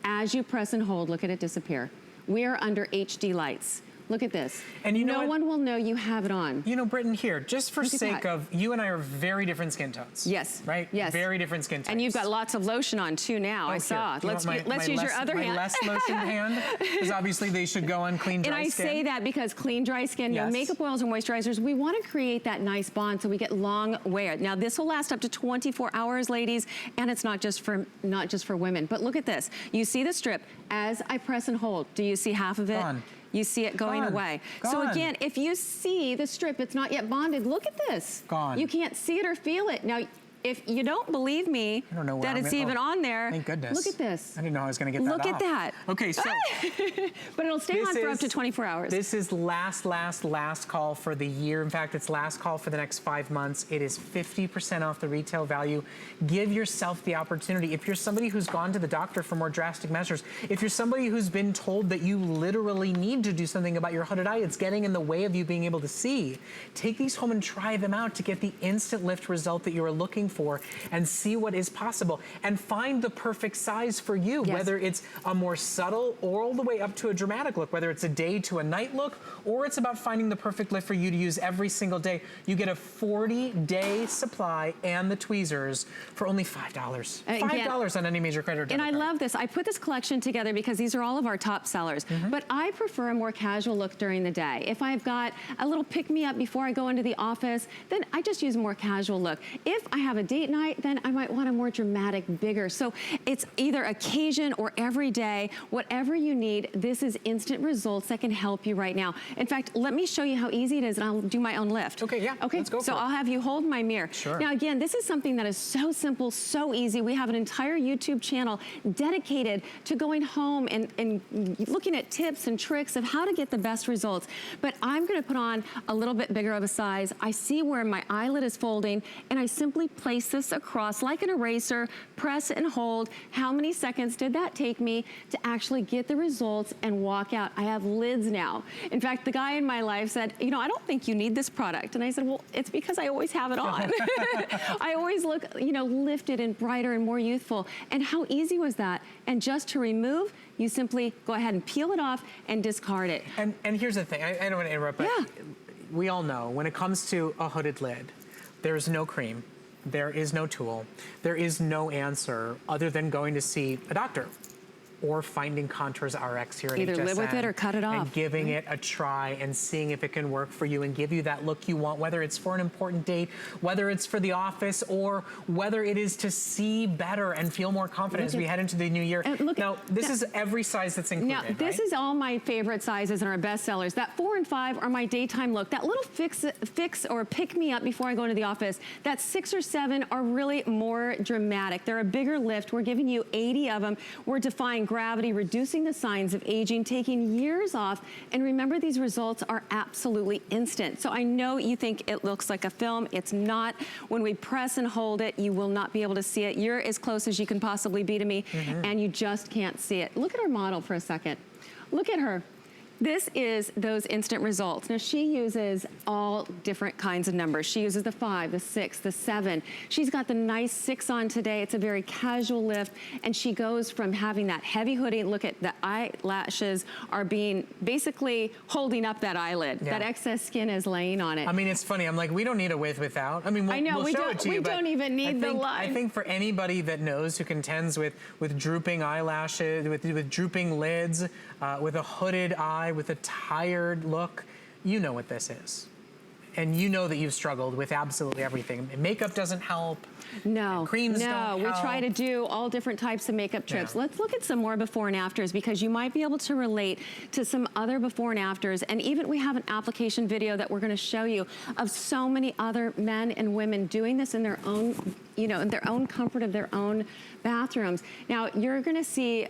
As you press and hold, look at it disappear. We are under HD lights. Look at this. And you know no one will know you have it on. You know, Britton, here, just for sake of, you and I are very different skin tones. Yes. Right? Yes. Very different skin tones. And you've got lots of lotion on too now, I saw. Let's use your other hand. My less lotioned hand, because obviously they should go on clean, dry skin. And I say that because clean, dry skin, no makeup oils and moisturizers, we want to create that nice bond so we get long wear. Now, this will last up to 24 hours, ladies, and it's not just for women. But look at this. You see the strip. As I press and hold, do you see half of it? Gone. You see it going away. So again, if you see the strip, it's not yet bonded, look at this. Gone. You can't see it or feel it. Now, if you don't believe me that it's even on there, thank goodness. look at this. I didn't know I was going to get that Look off. at that. Okay, so. But it'll stay on for up to 24 hours. This is last call for the year. In fact, it's last call for the next 5 months. It is 50% off the retail value. Give yourself the opportunity. If you're somebody who's gone to the doctor for more drastic measures, if you're somebody who's been told that you literally need to do something about your hooded eye, it's getting in the way of you being able to see, take these home and try them out to get the instant lift result that you are looking for and see what is possible and find the perfect size for you, whether it's a more subtle or all the way up to a dramatic look, whether it's a day to a night look, or it's about finding the perfect lift for you to use every single day. You get a 40-day supply and the tweezers for only $5. $5 on any major credit or debit card. And I love this. I put this collection together because these are all of our top sellers, but I prefer a more casual look during the day. If I've got a little pick-me-up before I go into the office, then I just use a more casual look. If I have a date night, then I might want a more dramatic, bigger. So it's either occasion or every day, whatever you need, this is instant results that can help you right now. In fact, let me show you how easy it is and I'll do my own lift. Okay, yeah, okay, let's go so for it. I'll have you hold my mirror. Sure. Now again, this is something that is so simple, so easy. We have an entire YouTube channel dedicated to going home and looking at tips and tricks of how to get the best results. But I'm gonna put on a little bit bigger of a size. I see where my eyelid is folding and I simply place place this across like an eraser, press and hold. How many seconds did that take me to actually get the results and walk out? I have lids now. In fact, the guy in my life said, you know, I don't think you need this product. And I said, well, it's because I always have it on. I always look, you know, lifted and brighter and more youthful. And how easy was that? And just to remove, you simply go ahead and peel it off and discard it. And here's the thing, I don't want to interrupt, but we all know when it comes to a hooded lid, there's no cream, there is no tool, there is no answer other than going to see a doctor or finding Contours RX here at HSN. Either live with it or cut it off. And giving it a try and seeing if it can work for you and give you that look you want, whether it's for an important date, whether it's for the office, or whether it is to see better and feel more confident as we head into the new year. Now, this is every size that's included, Now, this is all my favorite sizes and our best sellers. That 4 and 5 are my daytime look. That little fix or pick me up before I go into the office. That 6 or 7 are really more dramatic. They're a bigger lift. We're giving you 80 of them. We're defying gravity, reducing the signs of aging, taking years off. And remember, these results are absolutely instant. So I know you think it looks like a film. It's not. When we press and hold it, you will not be able to see it. You're as close as you can possibly be to me, and you just can't see it. Look at our model for a second. Look at her. This is those instant results. Now, she uses all different kinds of numbers. She uses the 5, the 6, the 7. She's got the nice 6 on today. It's a very casual lift, and she goes from having that heavy hoodie. Look at the eyelashes are being basically holding up that eyelid. That excess skin is laying on it. I mean, it's funny. I'm like, we don't need a with without. I mean, we'll show it to you. We don't even need the line. I think for anybody that knows, who contends with drooping eyelashes, with drooping lids, with a hooded eye, with a tired look, you know what this is. And you know that you've struggled with absolutely everything. Makeup doesn't help. No, creams don't help. We try to do all different types of makeup trips. Let's look at some more before and afters, because you might be able to relate to some other before and afters. And even we have an application video that we're going to show you of so many other men and women doing this in their own, you know, in their own comfort of their own bathrooms. Now, you're going to see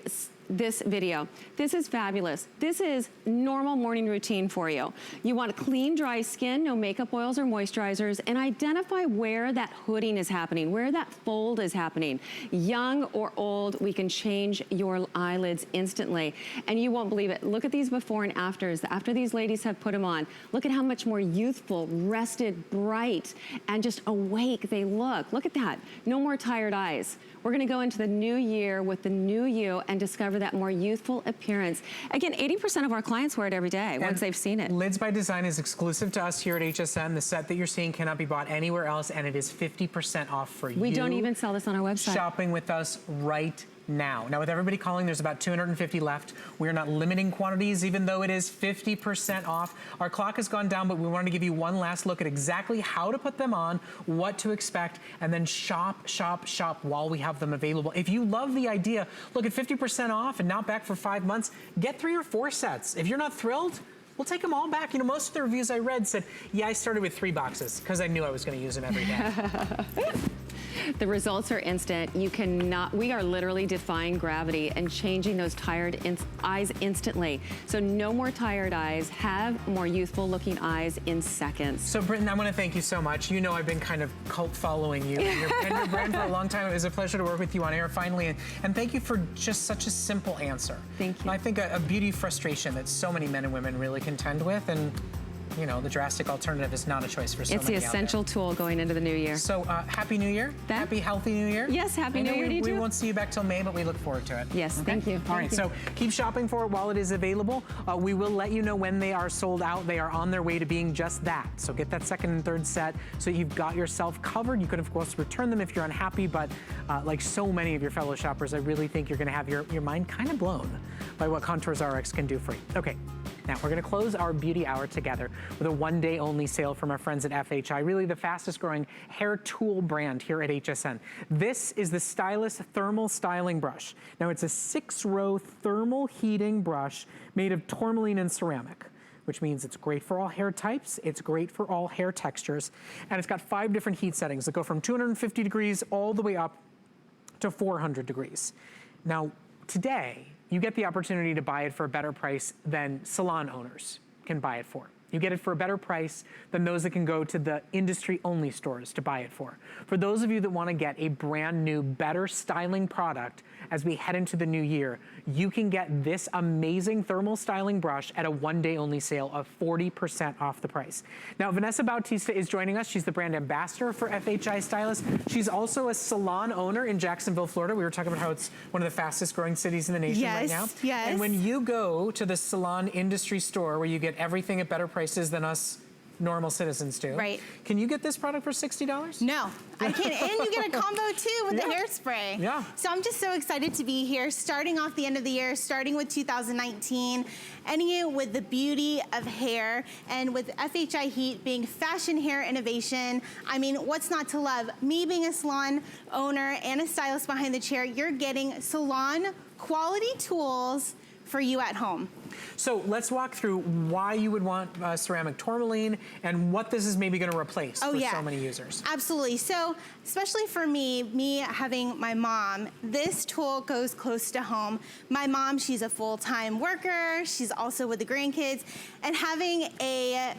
this video. This is fabulous. This is normal morning routine for you. You want a clean, dry skin, no makeup oils or moisturizers, and identify where that hooding is happening, where that fold is happening. Young or old, we can change your eyelids instantly, and you won't believe it. Look at these before and afters. After these ladies have put them on, look at how much more youthful, rested, bright, and just awake they look. Look at that. No more tired eyes. We're gonna go into the new year with the new you and discover that more youthful appearance. Again, 80% of our clients wear it every day once they've seen it. Lids by Design is exclusive to us here at HSN. The set that you're seeing cannot be bought anywhere else, and it is 50% off for you. We don't even sell this on our website. Shopping with us right now. Now, with everybody calling, there's about 250 left. We are not limiting quantities, even though it is 50% off. Our clock has gone down, but we wanted to give you one last look at exactly how to put them on, what to expect, and then shop, shop, shop while we have them available. If you love the idea, look at 50% off and not back for 5 months, get 3 or 4 sets. If you're not thrilled, we'll take them all back. You know, most of the reviews I read said, yeah, I started with 3 boxes because I knew I was going to use them every day. The results are instant. You cannot, we are literally defying gravity and changing those tired eyes instantly. So no more tired eyes, have more youthful looking eyes in seconds. So Britton, I want to thank you so much. You know I've been kind of cult following you and your brand for a long time. It was a pleasure to work with you on air finally. And thank you for just such a simple answer. Thank you. And I think a beauty frustration that so many men and women really contend with, and you know, the drastic alternative is not a choice for so many It's the essential tool going into the new year. So Happy New Year. Happy, healthy New Year. Yes, Happy New Year to you too. We won't see you back till May, but we look forward to it. Yes, okay? Thank you. All right, so keep shopping for it while it is available. We will let you know when they are sold out. They are on their way to being just that. So get that second and third set so you've got yourself covered. You could, of course, return them if you're unhappy, but like so many of your fellow shoppers, I really think you're gonna have your mind kind of blown by what Contours RX can do for you. Okay. Now, we're gonna close our beauty hour together with a one-day only sale from our friends at FHI, really the fastest growing hair tool brand here at HSN. This is the Stylus Thermal Styling Brush. Now, it's a 6-row thermal heating brush made of tourmaline and ceramic, which means it's great for all hair types, it's great for all hair textures, and it's got 5 different heat settings that go from 250 degrees all the way up to 400 degrees. Now, today, you get the opportunity to buy it for a better price than salon owners can buy it for. You get it for a better price than those that can go to the industry-only stores to buy it for. For those of you that want to get a brand new, better styling product as we head into the new year, you can get this amazing thermal styling brush at a one-day only sale of 40% off the price. Now, Vanessa Bautista is joining us. She's the brand ambassador for FHI Stylists. She's also a salon owner in Jacksonville, Florida. We were talking about how it's one of the fastest growing cities in the nation right now. Yes. And when you go to the salon industry store where you get everything at better prices than us normal citizens do. Right. Can you get this product for $60? No, I can't. And you get a combo too with the hairspray. Yeah. So I'm just so excited to be here, starting off the end of the year, starting with 2019, ending it with the beauty of hair, and with FHI Heat being fashion hair innovation. I mean, what's not to love? Me being a salon owner and a stylist behind the chair, you're getting salon quality tools for you at home. So let's walk through why you would want ceramic tourmaline and what this is maybe going to replace for so many users. Absolutely. So especially for me having my mom, this tool goes close to home. My mom, she's a full-time worker. She's also with the grandkids, and having a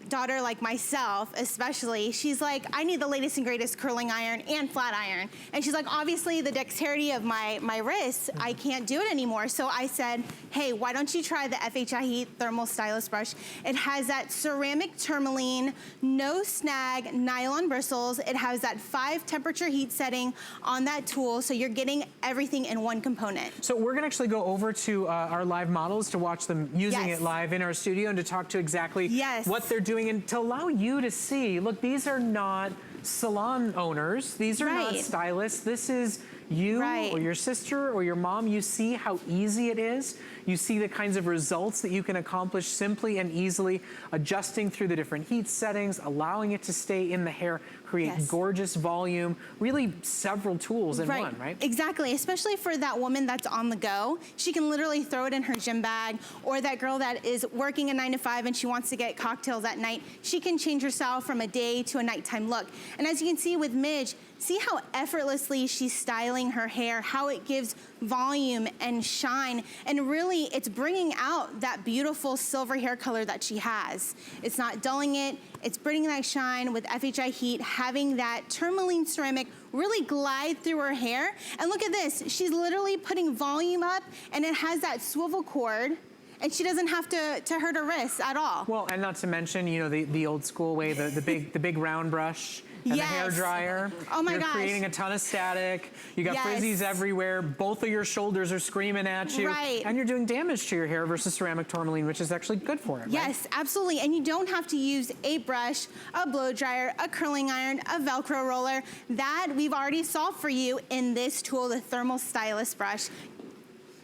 daughter like myself, especially, she's like, I need the latest and greatest curling iron and flat iron. And she's like, obviously the dexterity of my wrists, I can't do it anymore. So I said, hey, why don't you try the FHI Heat Thermal Stylus Brush? It has that ceramic tourmaline, no snag, nylon bristles. It has that 5 temperature heat setting on that tool. So you're getting everything in one component. So we're gonna actually go over to our live models to watch them using it live in our studio and to talk to exactly what they're doing and to allow you to see, look, these are not salon owners. These are not stylists. This is you or your sister or your mom. You see how easy it is. You see the kinds of results that you can accomplish simply and easily, adjusting through the different heat settings, allowing it to stay in the hair, create gorgeous volume, really several tools in one, right? Exactly, especially for that woman that's on the go. She can literally throw it in her gym bag, or that girl that is working a 9 to 5 and she wants to get cocktails at night. She can change herself from a day to a nighttime look. And as you can see with Midge, see how effortlessly she's styling her hair, how it gives volume and shine, and really it's bringing out that beautiful silver hair color that she has. It's not dulling it, it's bringing that shine with FHI Heat, having that tourmaline ceramic really glide through her hair. And look at this, she's literally putting volume up, and it has that swivel cord, and she doesn't have to hurt her wrists at all. Well, and not to mention, you know, the old school way, the big round brush and the hair dryer. Oh my gosh. You're creating a ton of static. You got frizzies everywhere. Both of your shoulders are screaming at you. And you're doing damage to your hair versus ceramic tourmaline, which is actually good for it, Yes, absolutely. And you don't have to use a brush, a blow dryer, a curling iron, a Velcro roller. That we've already solved for you in this tool, the Thermal Stylus Brush.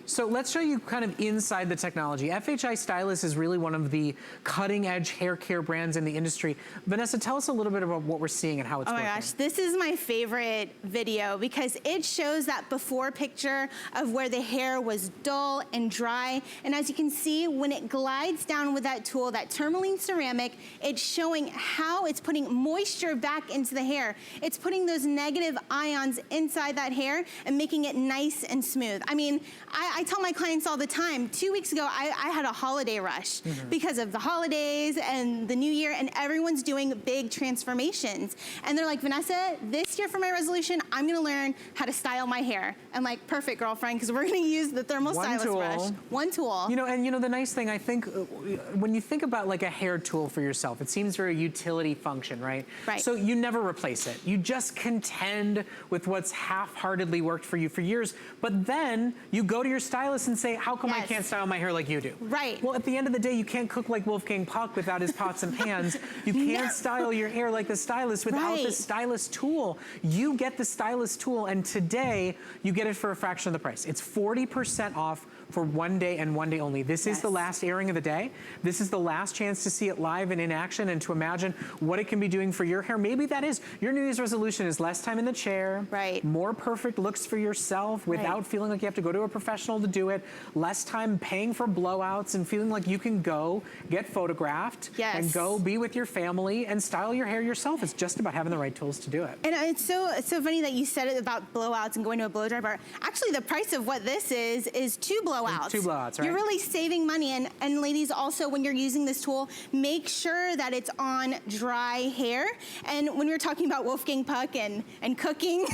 So let's show you kind of inside the technology. FHI Stylus is really one of the cutting edge hair care brands in the industry. Vanessa, tell us a little bit about what we're seeing and how it's working. Oh my gosh, this is my favorite video because it shows that before picture of where the hair was dull and dry. And as you can see, when it glides down with that tool, that tourmaline ceramic, it's showing how it's putting moisture back into the hair. It's putting those negative ions inside that hair and making it nice and smooth. I mean, I tell my clients all the time, 2 weeks ago, I had a holiday rush because of the holidays and the new year, and everyone's doing big transformations. And they're like, Vanessa, this year for my resolution, I'm gonna learn how to style my hair. I'm like, perfect, girlfriend, because we're gonna use the Thermal Stylus Brush. One tool. You know, and you know, the nice thing, I think, when you think about like a hair tool for yourself, it seems very utility function, right? So you never replace it. You just contend with what's half-heartedly worked for you for years, but then you go to your stylist and say, how come I can't style my hair like you do? Well, at the end of the day, you can't cook like Wolfgang Puck without his pots and pans. You can't style your hair like the stylist without the stylist tool. You get the stylist tool, and today, you get it for a fraction of the price. It's 40% off for one day and one day only. This is the last airing of the day. This is the last chance to see it live and in action and to imagine what it can be doing for your hair. Maybe that is your New Year's resolution is less time in the chair, more perfect looks for yourself without feeling like you have to go to a professional to do it, less time paying for blowouts and feeling like you can go get photographed and go be with your family and style your hair yourself. It's just about having the right tools to do it. And it's so funny that you said it about blowouts and going to a blow dry bar. Actually, the price of what this is 2 blowouts blowouts. 2 blowouts, right? You're really saving money. And ladies, also when you're using this tool, make sure that it's on dry hair. And when we were talking about Wolfgang Puck and cooking,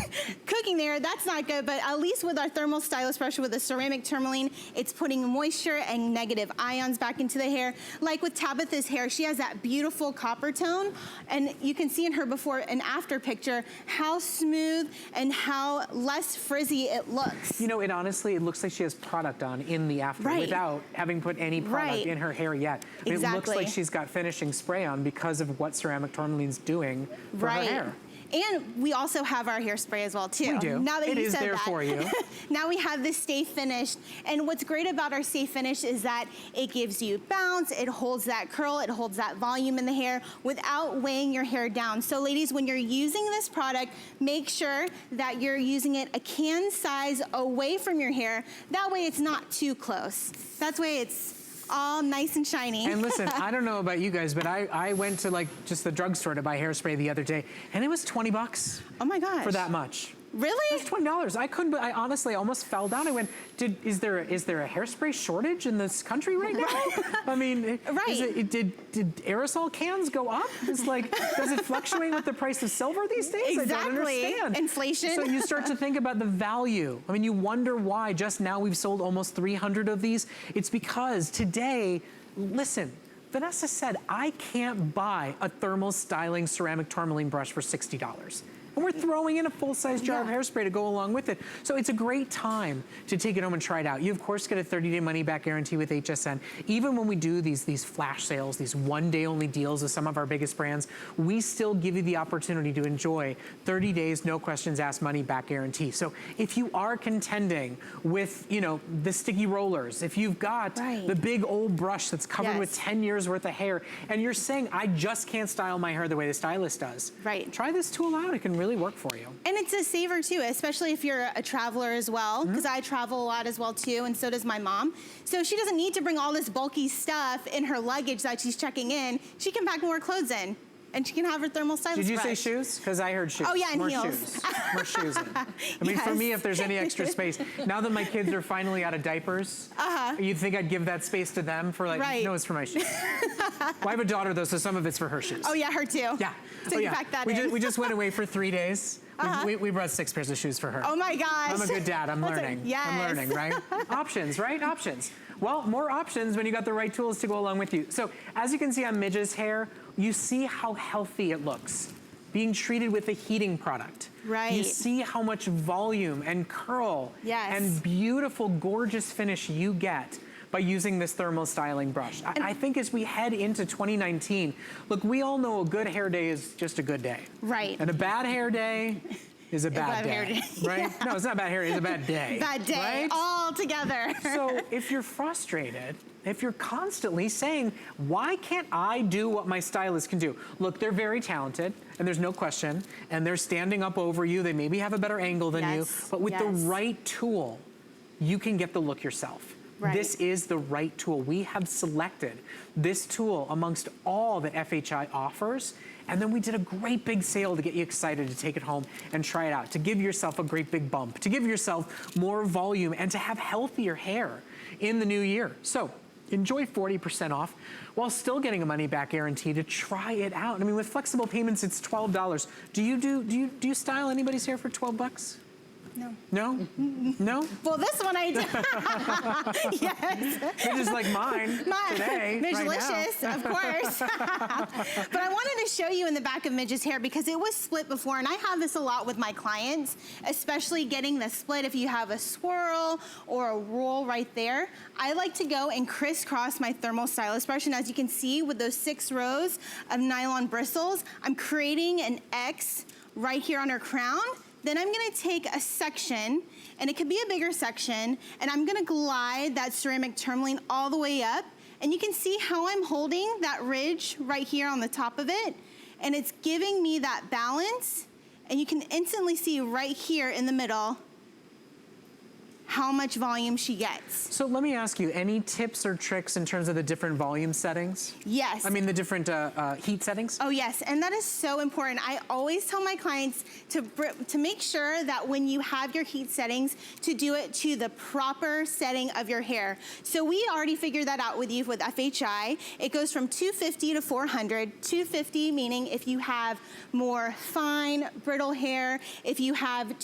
cooking there, that's not good. But at least with our thermal stylus brush with the ceramic tourmaline, it's putting moisture and negative ions back into the hair. Like with Tabitha's hair, she has that beautiful copper tone. And you can see in her before and after picture how smooth and how less frizzy it looks. You know, it honestly, it looks like she has product on in the after without having put any product in her hair yet. It looks like she's got finishing spray on because of what ceramic tourmaline's doing for her hair. And we also have our hairspray as well too. We do. Now that you said that. It is there for you. Now we have this Stay Finished. And what's great about our Stay Finished is that it gives you bounce, it holds that curl, it holds that volume in the hair without weighing your hair down. So ladies, when you're using this product, make sure that you're using it a can size away from your hair. That way it's not too close. That way it's all nice and shiny. And listen, I don't know about you guys, but I went to like just the drugstore to buy hairspray the other day, and it was 20 bucks. Oh my gosh. For that much. Really? It was $20. I couldn't, I honestly almost fell down. I went, is there a hairspray shortage in this country right now? I mean, did aerosol cans go up? It's like, does it fluctuate with the price of silver these days? Exactly. I don't understand. Inflation. So you start to think about the value. I mean, you wonder why just now we've sold almost 300 of these. It's because today, listen, Vanessa said, I can't buy a thermal styling ceramic tourmaline brush for $60. And we're throwing in a full-size jar of hairspray to go along with it. So it's a great time to take it home and try it out. You, of course, get a 30-day money-back guarantee with HSN. Even when we do these flash sales, these one-day-only deals with some of our biggest brands, we still give you the opportunity to enjoy 30 days, no questions asked, money-back guarantee. So if you are contending with, you know, the sticky rollers, if you've got the big old brush that's covered with 10 years worth of hair, and you're saying, I just can't style my hair the way the stylist does, try this tool out. It can really work for you. And it's a saver too, especially if you're a traveler as well, because I travel a lot as well too, and so does my mom. So she doesn't need to bring all this bulky stuff in her luggage that she's checking in. She can pack more clothes in. And she can have her thermal stylus Did you brush. say shoes? Because I heard shoes. Oh yeah, and more heels. Shoes. More shoes in. I mean, for me, if there's any extra space, now that my kids are finally out of diapers, you'd think I'd give that space to them for like, no, it's for my shoes. Well, I have a daughter though, so some of it's for her shoes. Oh yeah, her too. Yeah. So you pack that in. We just went away for 3 days. We brought 6 pairs of shoes for her. Oh my gosh. I'm a good dad. I'm learning. I'm learning, right? Options, right? Options. Well, more options when you got the right tools to go along with you. So as you can see on Midge's hair, you see how healthy it looks being treated with a heating product. You see how much volume and curl and beautiful, gorgeous finish you get by using this thermal styling brush. I think as we head into 2019, look, we all know a good hair day is just a good day. And a bad hair day is a bad day, right? No, it's not a bad hair, it's a bad day. Bad day, right? all together. So if you're frustrated, if you're constantly saying, why can't I do what my stylist can do? Look, they're very talented, and there's no question, and they're standing up over you. They maybe have a better angle than you, but with the right tool, you can get the look yourself. This is the right tool. We have selected this tool amongst all that FHI offers, and then we did a great big sale to get you excited to take it home and try it out, to give yourself a great big bump, to give yourself more volume, and to have healthier hair in the new year. So enjoy 40% off while still getting a money-back guarantee to try it out. I mean, with flexible payments, it's $12. Do you style anybody's hair for 12 bucks? No. No? No? Well, this one I do. Yes. It's just like mine today, Midgelicious, right of course. But I wanted to show you in the back of Midge's hair because it was split before, and I have this a lot with my clients, especially getting the split if you have a swirl or a roll right there. I like to go and crisscross my thermal stylus brush, and as you can see with those 6 rows of nylon bristles, I'm creating an X right here on her crown. Then I'm gonna take a section, and it could be a bigger section, and I'm gonna glide that ceramic tourmaline all the way up, and you can see how I'm holding that ridge right here on the top of it, and it's giving me that balance, and you can instantly see right here in the middle how much volume she gets. So let me ask you, any tips or tricks in terms of the different volume settings? Yes. I mean, the different heat settings? Oh yes, and that is so important. I always tell my clients to make sure that when you have your heat settings, to do it to the proper setting of your hair. So we already figured that out with you with FHI. It goes from 250 to 400. 250 meaning if you have more fine, brittle hair. If you have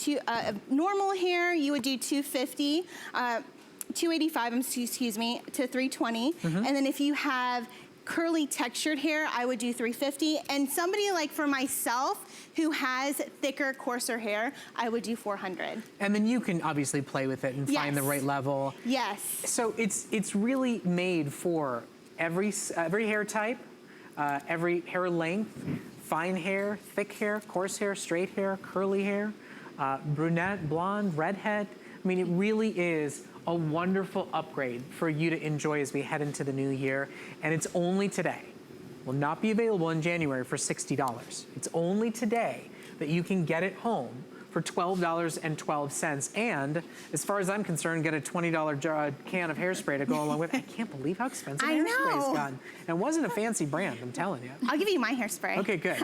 normal hair, you would do 250. 285, excuse me, to 320. And then if you have curly textured hair, I would do 350. And somebody like for myself who has thicker, coarser hair, I would do 400. And then you can obviously play with it and find the right level. Yes. So it's really made for every hair type, every hair length, fine hair, thick hair, coarse hair, straight hair, curly hair, brunette, blonde, redhead. I mean, it really is a wonderful upgrade for you to enjoy as we head into the new year. And it's only today. Will not be available in January for $60. It's only today that you can get it home for $12.12. And as far as I'm concerned, get a $20 can of hairspray to go along with it. I can't believe how expensive hairspray's gotten. And it wasn't a fancy brand, I'm telling you. I'll give you my hairspray. Okay, good.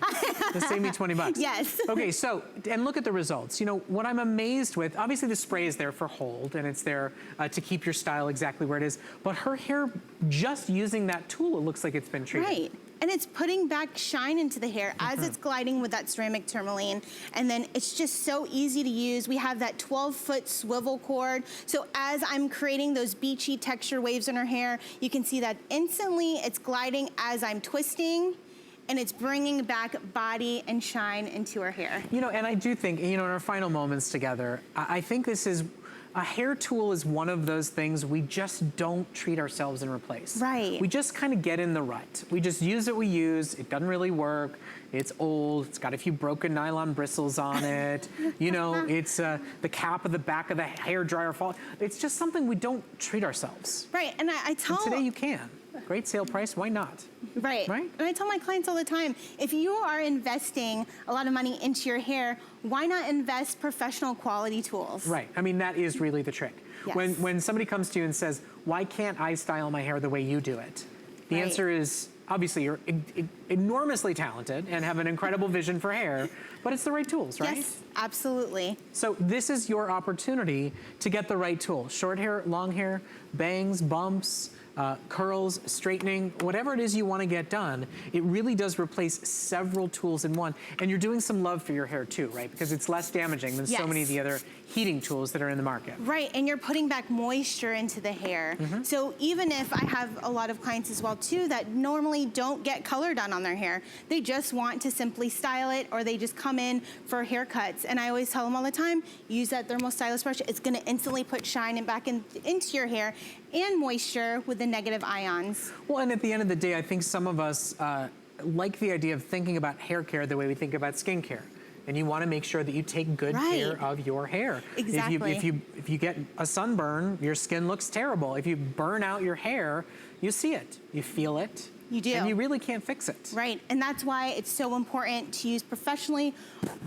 Just save me 20 bucks. Yes. Okay, so, and look at the results. You know, what I'm amazed with, obviously the spray is there for hold and it's there to keep your style exactly where it is, but her hair, just using that tool, it looks like it's been treated. Right. And it's putting back shine into the hair as it's gliding with that ceramic tourmaline. And then it's just so easy to use. We have that 12-foot swivel cord. So as I'm creating those beachy texture waves in her hair, you can see that instantly it's gliding as I'm twisting, and it's bringing back body and shine into her hair. You know, and I do think, you know, in our final moments together, I think this is, a hair tool is one of those things we just don't treat ourselves and replace. Right. We just kind of get in the rut. We just use what we use. It doesn't really work. It's old. It's got a few broken nylon bristles on it. You know, it's the cap of the back of the hair dryer fall. It's just something we don't treat ourselves. Right, and I tell... And today you can. Great sale price, why not? Right. Right? And I tell my clients all the time, if you are investing a lot of money into your hair, why not invest professional quality tools? Right. I mean, that is really the trick. Yes. When somebody comes to you and says, why can't I style my hair the way you do it? The answer is, obviously, you're enormously talented and have an incredible vision for hair, but it's the right tools, right? Yes, absolutely. So this is your opportunity to get the right tool. Short hair, long hair, bangs, bumps, curls, straightening, whatever it is you want to get done, it really does replace several tools in one. And you're doing some love for your hair too, right? Because it's less damaging than so many of the other heating tools that are in the market. Right, and you're putting back moisture into the hair. So even if I have a lot of clients as well too that normally don't get color done on their hair, they just want to simply style it, or they just come in for haircuts. And I always tell them all the time, use that thermal stylus brush. It's gonna instantly put shine back into your hair and moisture with the negative ions. Well, and at the end of the day, I think some of us like the idea of thinking about hair care the way we think about skincare. And you want to make sure that you take good care of your hair. Exactly. If you get a sunburn, your skin looks terrible. If you burn out your hair, you see it, you feel it. You do. And you really can't fix it. Right, and that's why it's so important to use professionally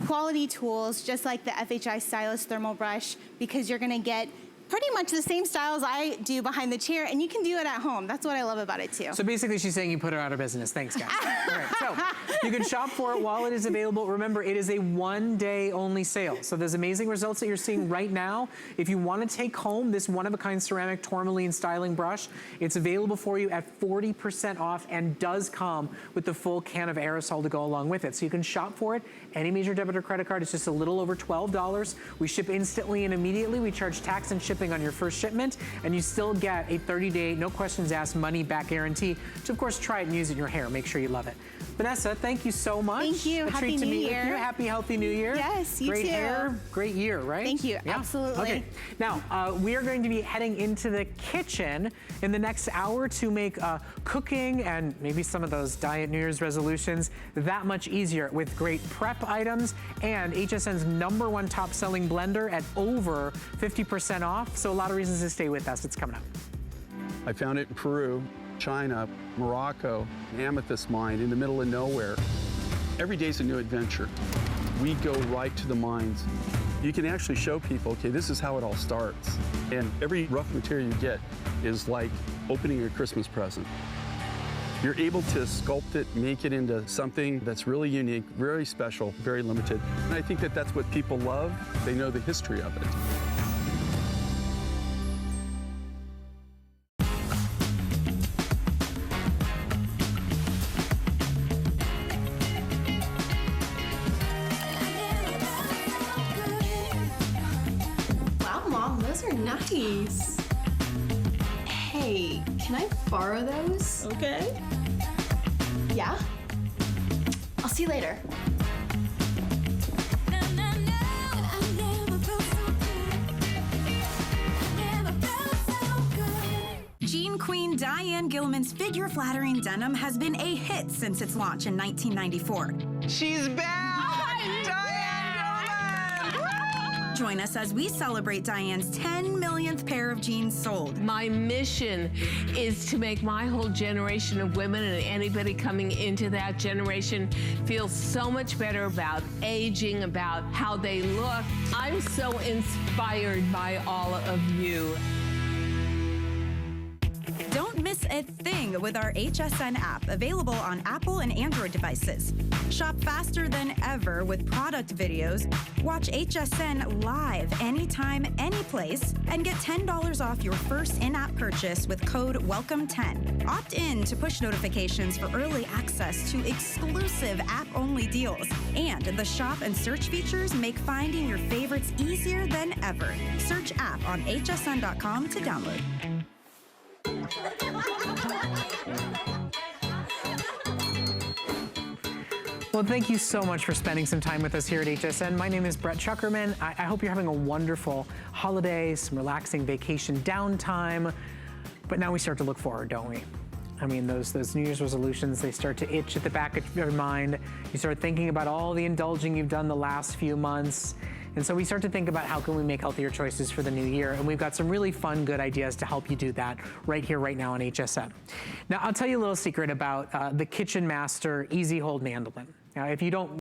quality tools, just like the FHI Stylus Thermal Brush, because you're gonna get pretty much the same styles I do behind the chair, and you can do it at home. That's what I love about it too. So basically she's saying you put her out of business. Thanks, guys. All right, so you can shop for it while it is available. Remember, it is a one-day only sale. So those amazing results that you're seeing right now, if you want to take home this one-of-a-kind ceramic tourmaline styling brush, it's available for you at 40% off and does come with the full can of aerosol to go along with it. So you can shop for it. Any major debit or credit card, it's just a little over $12. We ship instantly and immediately. We charge tax and shipping on your first shipment, and you still get a 30-day, no questions asked, money-back guarantee to, of course, try it and use it in your hair. Make sure you love it. Vanessa, thank you so much. Thank you. A Happy treat to New meet Year. with you. Happy, healthy New Year. Yes, you Great too. hair, great year, right? Thank you. Yeah? Absolutely. Okay. Now, we are going to be heading into the kitchen in the next hour to make cooking and maybe some of those diet New Year's resolutions that much easier with great prep items and HSN's #1 top-selling blender at over 50% off. So a lot of reasons to stay with us. It's coming up. I found it in Peru, China, Morocco, an amethyst mine in the middle of nowhere. Every day's a new adventure. We go right to the mines, You can actually show people, okay, this is how it all starts. And every rough material you get is like opening a Christmas present. You're able to sculpt it, make it into something that's really unique, very special, very limited. And I think that that's what people love. They know the history of it. Wow, Mom, those are nice. Hey, can I borrow those? Okay. Yeah? I'll see you later. Jean Queen Diane Gilman's figure-flattering denim has been a hit since its launch in 1994. She's back! Join us as we celebrate Diane's 10 millionth pair of jeans sold. My mission is to make my whole generation of women and anybody coming into that generation feel so much better about aging, about how they look. I'm so inspired by all of you. Don't miss a thing with our HSN app, available on Apple and Android devices. Shop faster than ever with product videos. Watch HSN live anytime, anyplace, and get $10 off your first in-app purchase with code WELCOME10. Opt in to push notifications for early access to exclusive app-only deals. And the shop and search features make finding your favorites easier than ever. Search app on hsn.com to download. Well, thank you so much for spending some time with us here at HSN. My name is Brett Chuckerman. I hope you're having a wonderful holiday, some relaxing vacation downtime. But now we start to look forward, don't we? I mean, those New Year's resolutions, they start to itch at the back of your mind. You start thinking about all the indulging you've done the last few months. And so we start to think about how can we make healthier choices for the new year. And we've got some really fun, good ideas to help you do that right here, right now on HSN. Now, I'll tell you a little secret about the Kitchen Master Easy Hold Mandolin. Now, if you don't